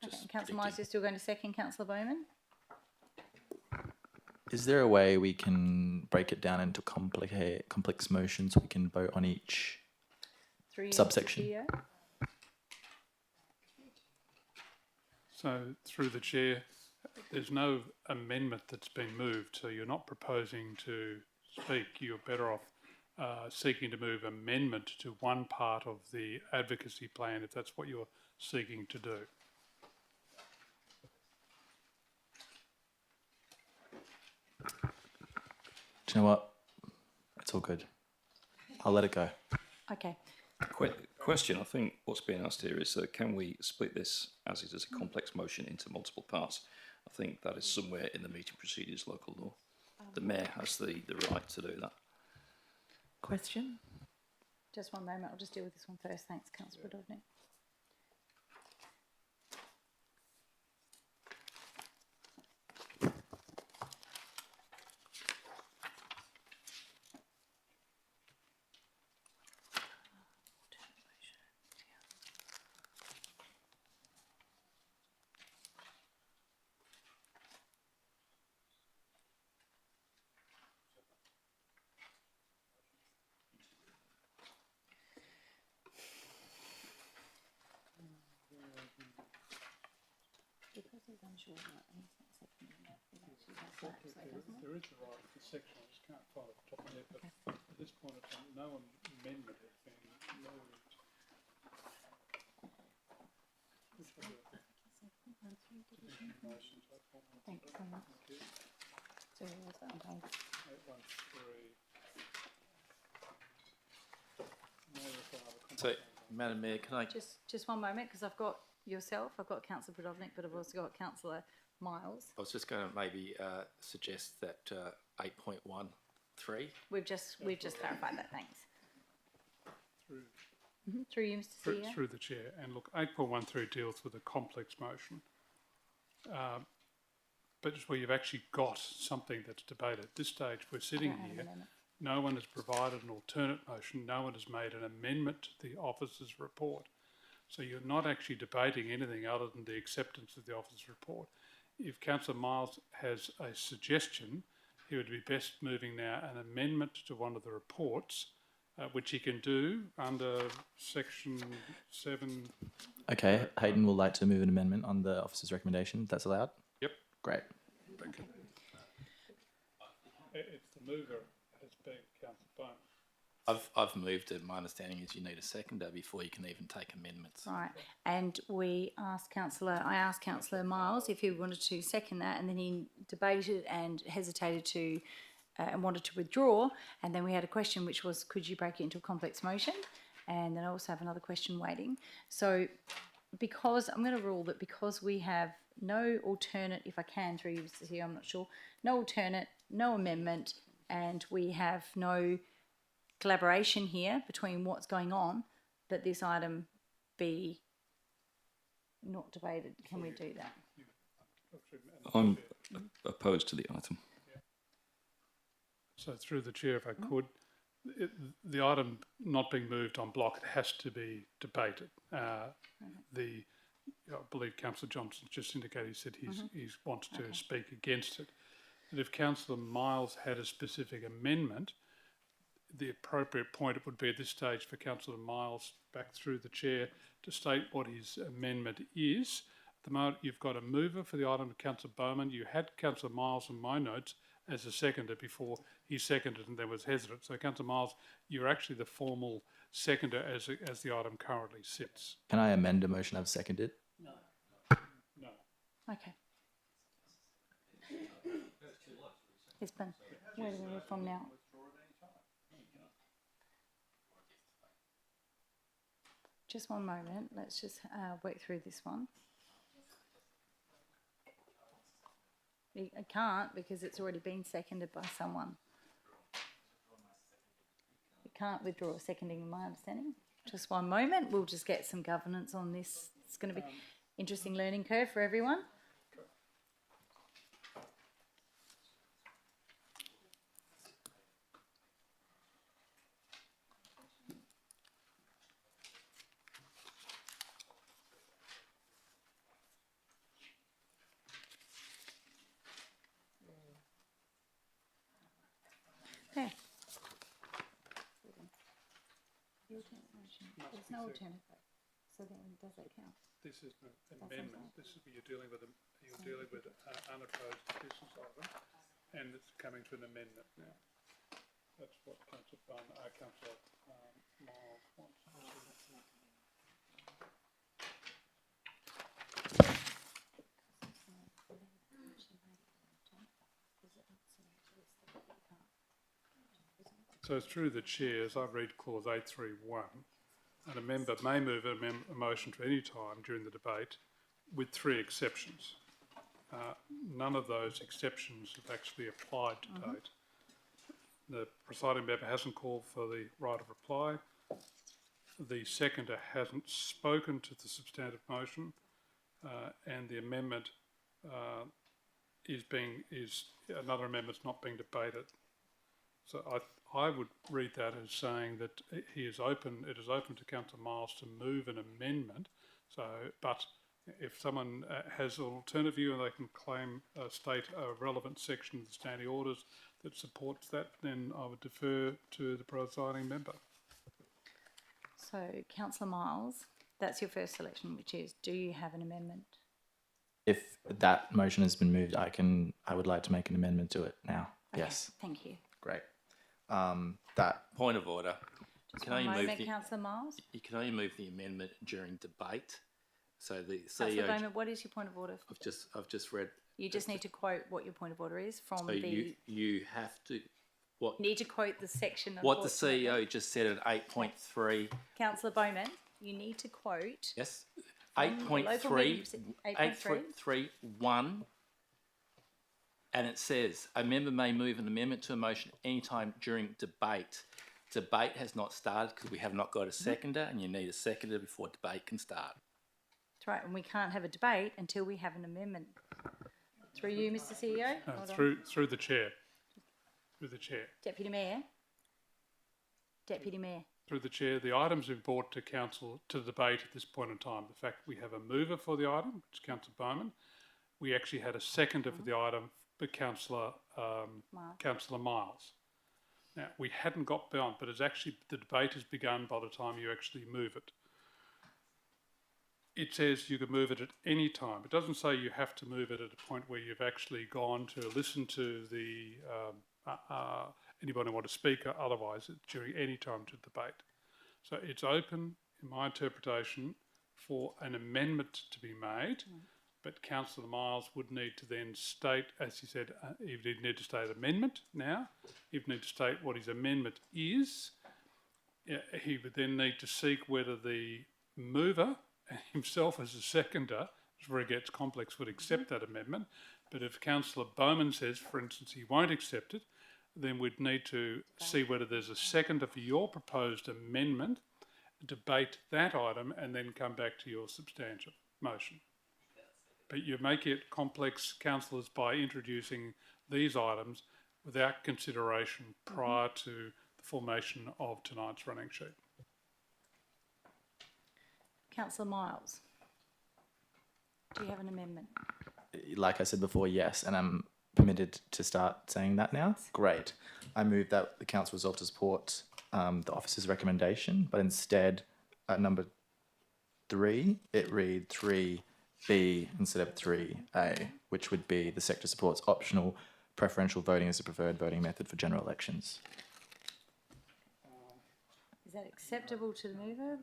Okay, Just Councillor Miles, predicting. you're still going to second Councillor Bowman? Is there a way we can break it down into complex motions? We can vote on each. Through you, Mr. Subsection. CEO. So through the chair, there's no amendment that's been moved, so you're not proposing to speak. You're better off seeking to move amendment to one part of the advocacy plan, if that's what you're seeking to do. Do you know what? It's all good. I'll let it go. Okay. Question, I think what's being asked here is can we split this as it is a complex motion into multiple parts? I think that is somewhere in the meeting procedures local law. The mayor has the right to do that. Question? Just one moment. I'll just deal with this one first. Thanks, Councillor Budovnik. Because he's unsure and he's not seconding it, he actually has that, so doesn't it? There is a right for section, I just can't find it off the top of my head, but at this point in time, no amendment has been moved. Thank you so much. So where was that on page? 813. So, Madam Mayor, can I Just one moment, because I've got yourself, I've got Councillor Budovnik, but I've also got Councillor Miles. I was just going to maybe suggest that 8.13. We've just clarified that, thanks. Through Through you, Mr. CEO. through the chair, and look, 8.13 deals with a complex motion, but it's where you've actually got something that's debated. At this stage, we're sitting Don't have an here, amendment. no one has provided an alternate motion, no one has made an amendment to the officer's report. So you're not actually debating anything other than the acceptance of the officer's report. If Councillor Miles has a suggestion, he would be best moving now an amendment to one of the reports, which he can do under section 7. Okay, Hayden will like to move an amendment on the officer's recommendation. That's allowed? Yep. Great. It's the mover has been Councillor Bowman. I've moved it. My understanding is you need a seconder before you can even take amendments. Right, and I asked Councillor Miles if he wanted to second that, and then he debated and hesitated to, and wanted to withdraw, and then we had a question which was, could you break it into a complex motion? And then I also have another question waiting. So, because, I'm going to rule that because we have no alternate, if I can through you here, I'm not sure, no alternate, no amendment, and we have no collaboration here between what's going on, that this item be not debated. Can we do that? I'm opposed to the item. So through the chair, if I could, the item not being moved on block, it has to be debated. I believe Councillor Johnson just indicated, he said he wants to speak against it. And if Councillor Miles had a specific amendment, the appropriate point it would be at this stage for Councillor Miles back through the chair to state what his amendment is. At the moment, you've got a mover for the item of Councillor Bowman. You had Councillor Miles in my notes as a seconder before he seconded and then was hesitant. So Councillor Miles, you're actually the formal seconder as the item currently sits. Can I amend a motion I've seconded? No. Okay. It's been, where do we move from now? Just one moment, let's just work through this one. I can't because it's already been seconded by someone. You can't withdraw a seconding in my understanding. Just one moment, we'll just get some governance on this. It's going to be interesting learning curve for everyone. Okay. There's no alternate vote. So then does that count? This is an amendment. This is you're dealing with unopposed business item, and it's coming to an amendment now. That's what Councillor Miles wants. So through the chair, as I read clause 831, and a member may move a motion to any time during the debate with 3 exceptions. None of those exceptions have actually applied to date. The presiding member hasn't called for the right of reply. The seconder hasn't spoken to the substantive motion, and the amendment another amendment's not being debated. So I would read that as saying that it is open to Councillor Miles to move an amendment. So, but if someone has an alternative view and they can state a relevant section of the standing orders that supports that, then I would defer to the presiding member. So, Councillor Miles, that's your first selection, which is, do you have an amendment? If that motion has been moved, I would like to make an amendment to it now. Okay, Yes. Thank you. Great. That Point of order. Just Can one I move moment, the- Councillor Miles. You can only move the amendment during debate. So the Councillor CEO. Bowman, what is your point of order? I've just read. You just need to quote what your point of order is from So the. you have to what Need to quote the section. what the unfortunately. CEO just said at 8.3. Councillor Bowman, you need to quote. Yes. From the local meeting 8.3. 8.3.1. And it says a member may move an amendment to a motion anytime during debate. Debate has not started because we have not got a seconder, and you need a seconder before debate can start. That's right, and we can't have a debate until we have an amendment. Through you, Mr. CEO. Hold on. Through the chair. Through the chair. Deputy Mayor. Deputy Mayor. Through the chair, the items have been brought to council to debate at this point in time. The fact we have a mover for the item, which is Councillor Bowman. We actually had a seconder for the item, but Councillor Miles. Now, we hadn't got beyond, but the debate has begun by the time you actually move it. It says you can move it at any time. It doesn't say you have to move it at a point where you've actually gone to listen to the anybody want to speak, otherwise it's during any time to debate. So it's open, in my interpretation, for an amendment to be made, but Councillor Miles would need to then state, as he said, he would need to state amendment now, he would need to state what his amendment is. He would then need to seek whether the mover himself as a seconder, which is where it gets complex, would accept that amendment. But if Councillor Bowman says, for instance, he won't accept it, then we'd need to see whether there's a seconder for your proposed amendment, debate that item, and then come back to your substantive motion. But you're making it complex, councillors, by introducing these items without consideration prior to the formation of tonight's running sheet. Councillor Miles. Do you have an amendment? like I said before, yes, and I'm permitted to start saying that now. Great. I move that the council resolve to support the officer's recommendation, but instead at number 3, it read 3B instead of 3A, which would be the sector supports optional preferential voting as a preferred voting method for general elections. Is that acceptable to the mover?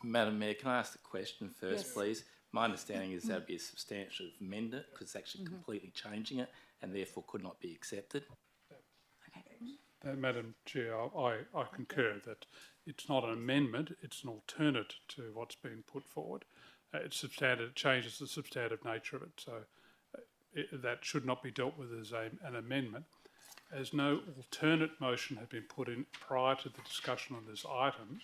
Madam Mayor, can I ask the question first, Yes. please? My understanding is that would be a substantial amendment because it's actually completely changing it and therefore could not be accepted. Okay. Madam Chair, I concur that it's not an amendment, it's an alternate to what's been put forward. It's substantive, it changes the substantive nature of it, so that should not be dealt with as an amendment. As no alternate motion had been put in prior to the discussion on this item,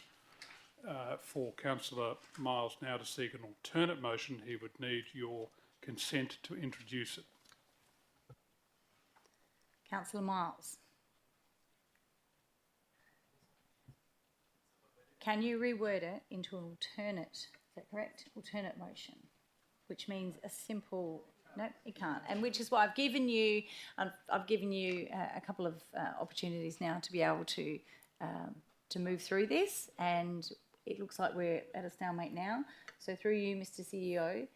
for Councillor Miles now to seek an alternate motion, he would need your consent to introduce it. Councillor Miles. Can you reword it into an alternate, is that correct? Alternate motion, which means a simple, no, you can't. And which is why I've given you a couple of opportunities now to be able to move through this, and it looks like we're at a stalemate now. So through you, Mr. CEO,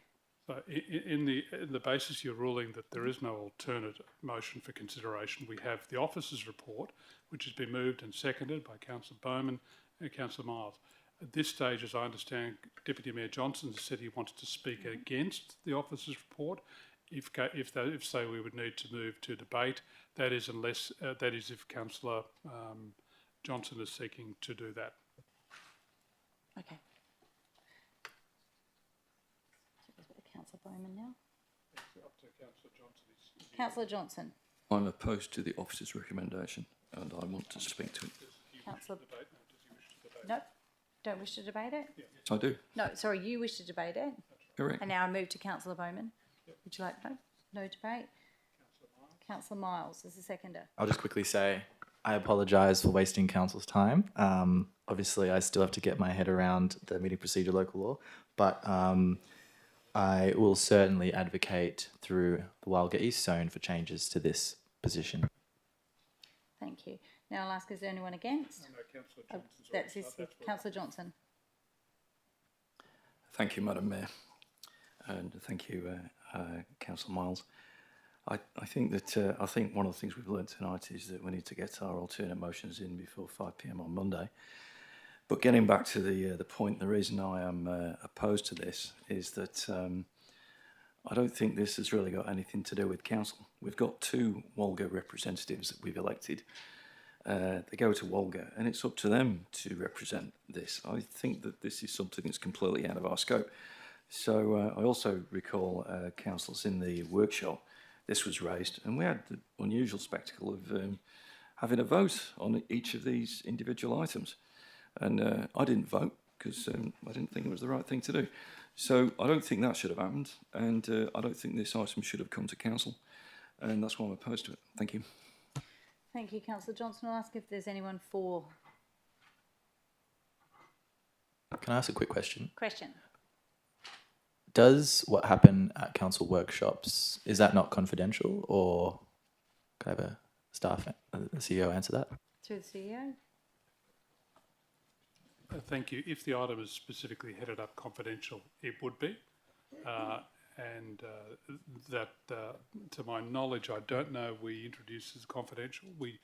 So in the basis you're ruling that there is no alternate motion for consideration, we have the officers' report, which has been moved and seconded by Councillor Bowman and Councillor Miles. At this stage, as I understand, Deputy Mayor Johnson has said he wants to speak against the officers' report. If so, we would need to move to debate. That is if Councillor Johnson is seeking to do that. Okay. Councillor Bowman now. Up to Councillor Johnson. Councillor Johnson. I'm opposed to the officer's recommendation and I want to speak to it. Councillor. No, don't wish to debate it? Yes, I do. No, sorry, you wish to debate it? Correct. And now I move to Councillor Bowman. Would you like, no debate? Councillor Miles is the seconder. I'll just quickly say I apologise for wasting council's time. Obviously, I still have to get my head around the meeting procedure local law, but I will certainly advocate through the Walgett East Zone for changes to this position. Thank you. Now I'll ask, is there anyone against? No, Councillor Johnson's That's already his, started. Councillor Johnson. Thank you, Madam Mayor, and thank you, Councillor Miles. I think one of the things we've learned tonight is that we need to get our alternate motions in before 5 p.m. on Monday. But getting back to the point, the reason I am opposed to this is that I don't think this has really got anything to do with council. We've got 2 Walgett representatives that we've elected. They go to Walgett and it's up to them to represent this. I think that this is something that's completely out of our scope. So I also recall councillors in the workshop, this was raised and we had the unusual spectacle of having a vote on each of these individual items. And I didn't vote because I didn't think it was the right thing to do. So I don't think that should have happened, and I don't think this item should have come to council, and that's why I'm opposed to it. Thank you. Thank you, Councillor Johnson. I'll ask if there's anyone for. Can I ask a quick question? Question. Does what happen at council workshops, is that not confidential, or can I have a staff, the CEO answer that? Through the CEO. Thank you. If the item is specifically headed up confidential, it would be. That, to my knowledge, I don't know we introduced as confidential. We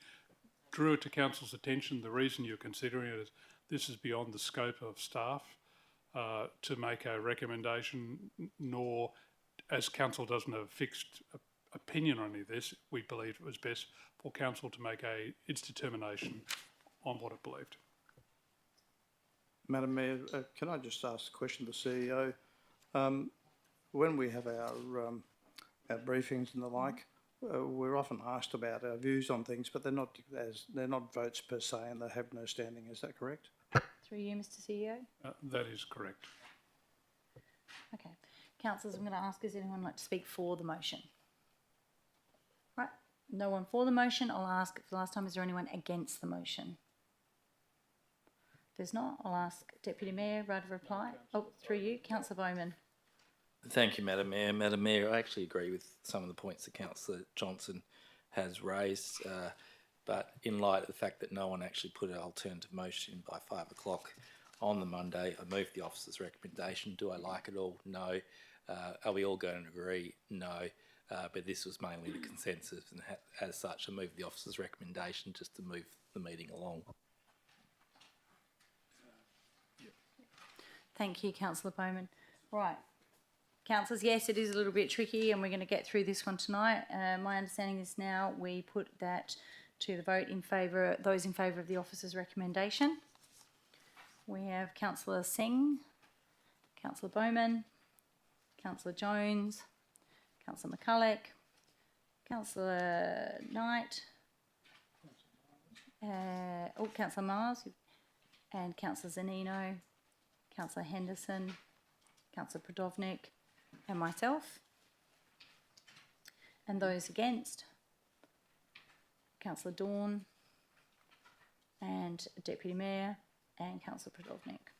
drew it to council's attention. The reason you're considering it is this is beyond the scope of staff to make a recommendation, nor, as council doesn't have a fixed opinion on any of this, we believed it was best for council to make its determination on what it believed. Madam Mayor, can I just ask a question to the CEO? When we have our briefings and the like, we're often asked about our views on things, but they're not votes per se, and they have no standing. Is that correct? Through you, Mr. CEO. That is correct. Okay, councillors, I'm going to ask, is anyone like to speak for the motion? Right, no one for the motion. I'll ask for the last time, is there anyone against the motion? If there's not, I'll ask Deputy Mayor, right of reply. Oh, through you, Councillor Bowman. Thank you, Madam Mayor. Madam Mayor, I actually agree with some of the points that Councillor Johnson has raised, but in light of the fact that no one actually put an alternative motion by 5 o'clock on the Monday, I moved the officer's recommendation. Do I like it all? No. Are we all going to agree? No. But this was mainly the consensus, and as such, I moved the officer's recommendation just to move the meeting along. Thank you, Councillor Bowman. Right. Councillors, yes, it is a little bit tricky and we're going to get through this one tonight. My understanding is now we put that to the vote in favour, those in favour of the officer's recommendation. We have Councillor Singh, Councillor Bowman, Councillor Jones, Councillor McCulloch, Councillor Knight, Councillor Miles, and Councillor Zanino, Councillor Henderson, Councillor Prodovnik, and myself. And those against, Councillor Dawn, and Deputy Mayor, and Councillor Prodovnik.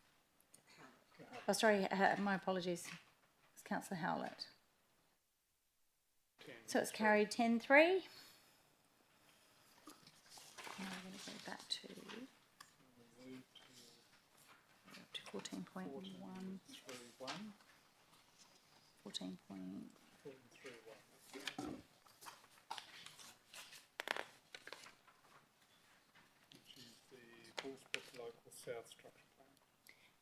Oh, sorry, my apologies. It's Councillor Howlett. So it's carried 10-3. Now we're going to go back to 14.1. 14.1. 14 point. Which is the Bullsbrook Local South Structure Plan.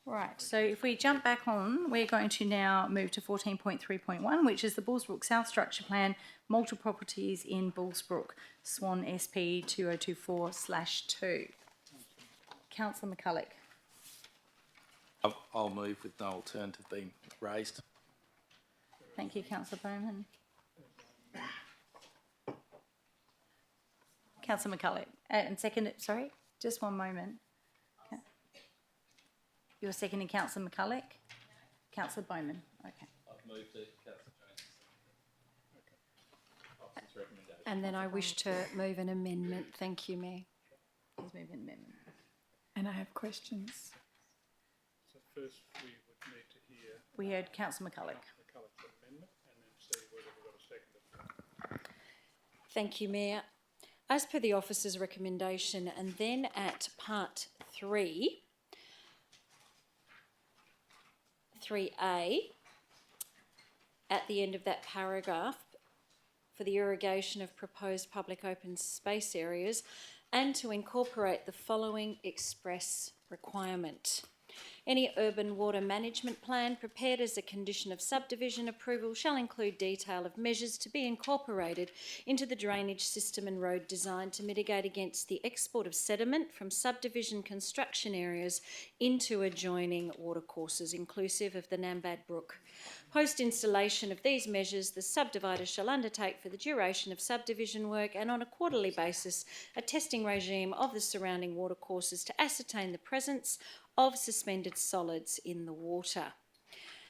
Right, so if we jump back on, we're going to now move to 14.3.1, which is the Bullsbrook South Structure Plan, multiple properties in Bullsbrook, Swan SP 2024/2. Councillor McCulloch. I'll move with no alternative being raised. Thank you, Councillor Bowman. Councillor McCulloch, and second, sorry, just one moment. You're seconding Councillor McCulloch? Councillor Bowman, okay. I've moved it, Councillor Jones. Officer's recommendation. And then I wish to move an amendment. Thank you, Mayor. He's moving amendment. And I have questions. So first we would need to hear We heard Councillor McCulloch. McCulloch's amendment and then see whether we've got a second. Thank you, Mayor. As per the officer's recommendation, and then at part 3A, at the end of that paragraph, for the irrigation of proposed public open space areas, and to incorporate the following express requirement. Any urban water management plan prepared as a condition of subdivision approval shall include detail of measures to be incorporated into the drainage system and road design to mitigate against the export of sediment from subdivision construction areas into adjoining watercourses, inclusive of the Nambad Brook. Post-installation of these measures, the subdivider shall undertake for the duration of subdivision work and on a quarterly basis a testing regime of the surrounding watercourses to ascertain the presence of suspended solids in the water.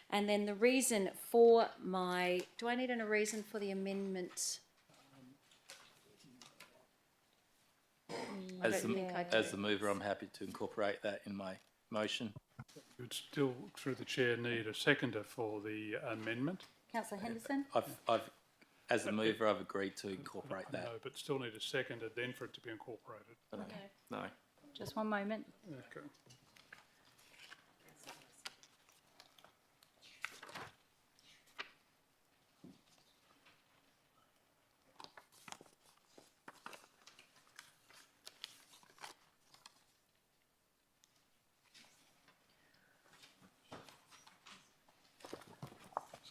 And then the reason for my... Do I need a reason for the amendment? As the mover, I'm happy to incorporate that in my motion. You would still, through the chair, need a seconder for the amendment. Councillor Henderson? As the mover, I've agreed to incorporate that. No, but still need a seconder then for it to be incorporated. No. Just one moment. Okay.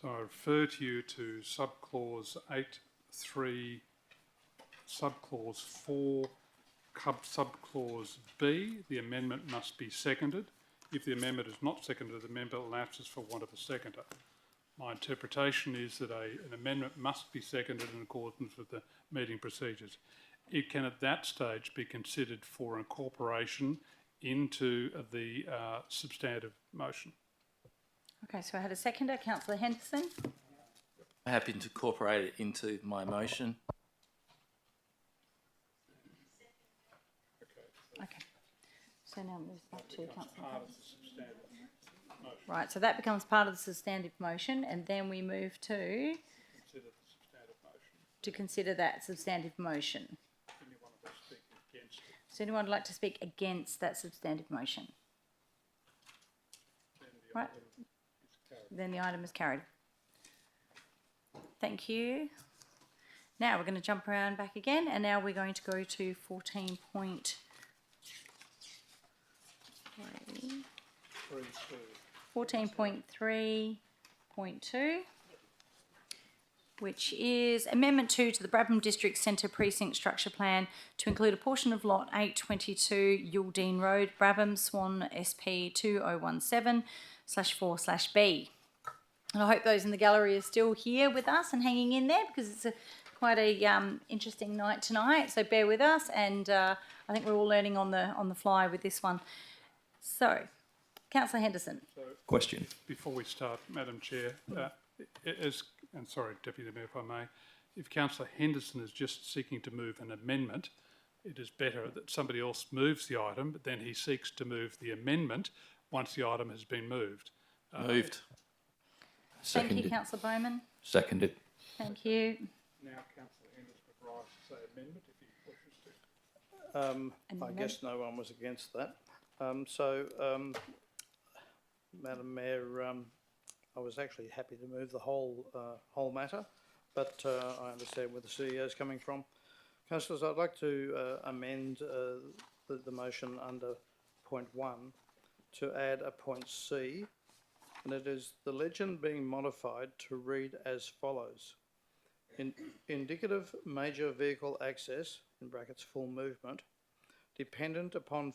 So I refer to you to subclause 8.3, subclause 4, subclause B. The amendment must be seconded. If the amendment is not seconded, the member lapses for want of a seconder. My interpretation is that an amendment must be seconded in accordance with the meeting procedures. It can at that stage be considered for incorporation into the substantive motion. Okay, so I had a seconder, Councillor Henderson. I'm happy to incorporate it into my motion. Okay. So now moves back to Councillor Henderson. Right, so that becomes part of the substantive motion, and then we move to consider that substantive motion. Does anyone like to speak against that substantive motion? Right. Then the item is carried. Thank you. Now we're going to jump around back again, and now we're going to go to 14.3.2, which is Amendment 2 to the Brabham District Centre Precinct Structure Plan to include a portion of Lot 822 Yuldine Road, Brabham, Swan SP 2017/4/B. And I hope those in the gallery are still here with us and hanging in there, because it's quite a interesting night tonight. So bear with us, and I think we're all learning on the fly with this one. So, Councillor Henderson. Question. Before we start, Madam Chair, and sorry, Deputy Mayor, if I may, if Councillor Henderson is just seeking to move an amendment, it is better that somebody else moves the item, but then he seeks to move the amendment once the item has been moved. Moved. Seconded. Thank you, Councillor Bowman. Seconded. Thank you. Now Councillor Henderson would rise to say amendment if he wishes to. I guess no one was against that. Madam Mayor, I was actually happy to move the whole matter, but I understand where the CEO is coming from. Councillors, I'd like to amend the motion under point 1 to add a point C, and it is the legend being modified to read as follows. Indicative major vehicle access, in brackets full movement, dependent upon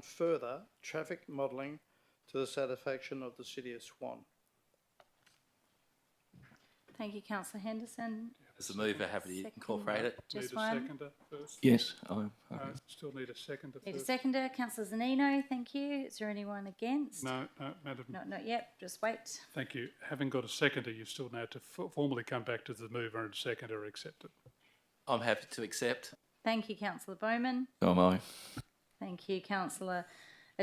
further traffic modelling to the satisfaction of the City of Swan. Thank you, Councillor Henderson. As the mover, happy to incorporate it. Just Need a one. seconder first? Yes, Still need a seconder Need a first. seconder. Councillor Zanino, thank you. Is there anyone against? No, Madam. Not yet. Just wait. Thank you. Having got a seconder, you still now to formally come back to the mover and seconder accept it. I'm happy to accept. Thank you, Councillor Bowman. so am I. Thank you, Councillor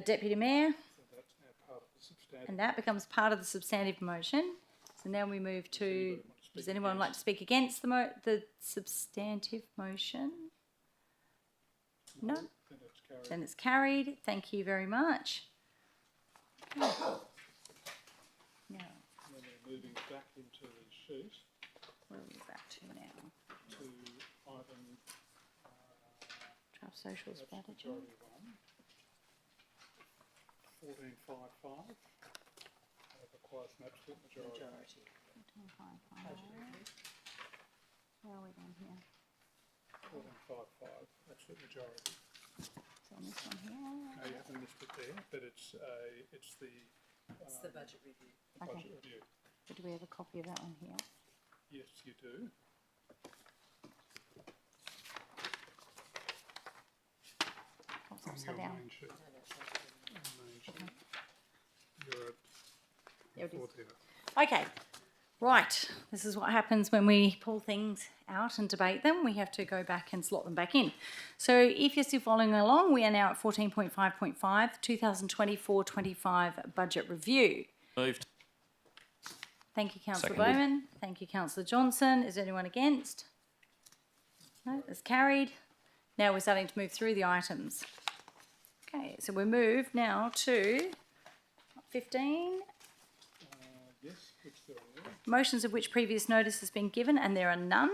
Deputy Mayor. So that's now part of the substantive. And that becomes part of the substantive motion. So now we move to, does anyone like to speak against the substantive motion? No? Then it's carried. Then it's carried. Thank you very much. Okay. Now, And then we're moving back into the sheet where are we back to now? to item Draft social strategy. majority 1, 1455. Requires an absolute majority. Where are we on here? 1455, absolute majority. So on this one here. No, you haven't missed it there, but it's the budget review. budget review. But do we have a copy of that one here? Yes, you do. Oh, it's On upside your down. main sheet. Main sheet. You're There at it is. 14. Okay, right. This is what happens when we pull things out and debate them. We have to go back and slot them back in. So if you're still following along, we are now at 14.5.5, 2024-25 budget review. Moved. Thank you, Councillor Seconded. Bowman. Thank you, Councillor Johnson. Is anyone against? No, that's carried. Now we're starting to move through the items. Okay, so we move now to 15. Yes, which there are. Motions of which previous notice has been given, and there are none.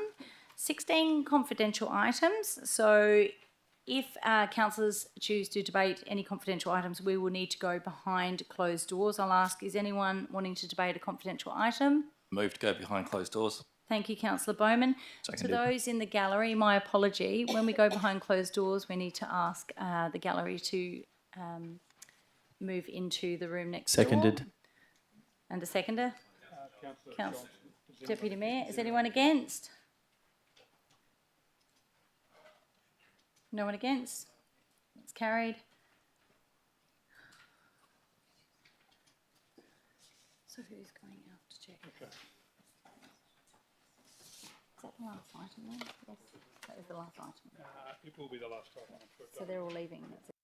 16 confidential items. So if councillors choose to debate any confidential items, we will need to go behind closed doors. I'll ask, is anyone wanting to debate a confidential item? Move to go behind closed doors. Thank you, Councillor Bowman. Seconded. To those in the gallery, my apology. When we go behind closed doors, we need to ask the gallery to move into the room next door. Seconded. And a seconder? Councillor Councillor Johnson. Deputy Mayor, is anyone against? No one against? It's carried. So who's going out to check? Okay. Is that the last item then? Yes, that is the last item. It will be the last item. I'm sure. So they're all leaving. That's it.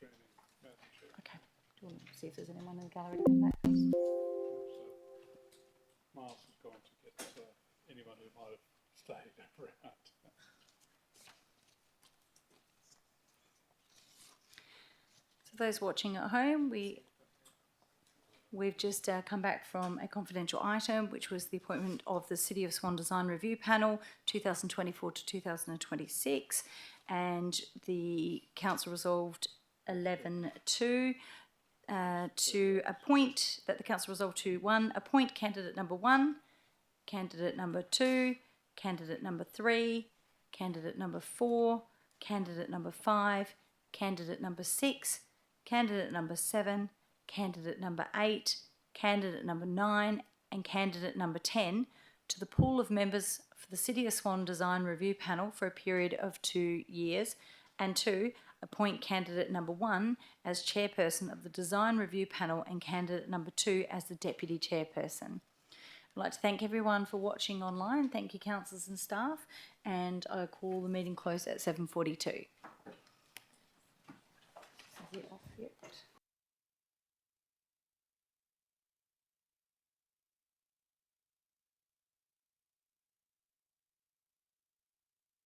screening, Madam Chair. Okay. Do you want to see if there's anyone in the gallery to come back to us? Miles has gone to get anyone who might have stayed around. So those watching at home, we've just come back from a confidential item, which was the appointment of the City of Swan Design Review Panel 2024 to 2026, and the council resolved 11.2 to appoint, that the council resolved to 1, appoint candidate number 1, candidate number 2, candidate number 3, candidate number 4, candidate number 5, candidate number 6, candidate number 7, candidate number 8, candidate number 9, and candidate number 10 to the pool of members for the City of Swan Design Review Panel for a period of 2 years, and 2, appoint candidate number 1 as chairperson of the Design Review Panel and candidate number 2 as the deputy chairperson. I'd like to thank everyone for watching online. Thank you, councillors and staff, and I call the meeting closed at 7:42. Is it off yet?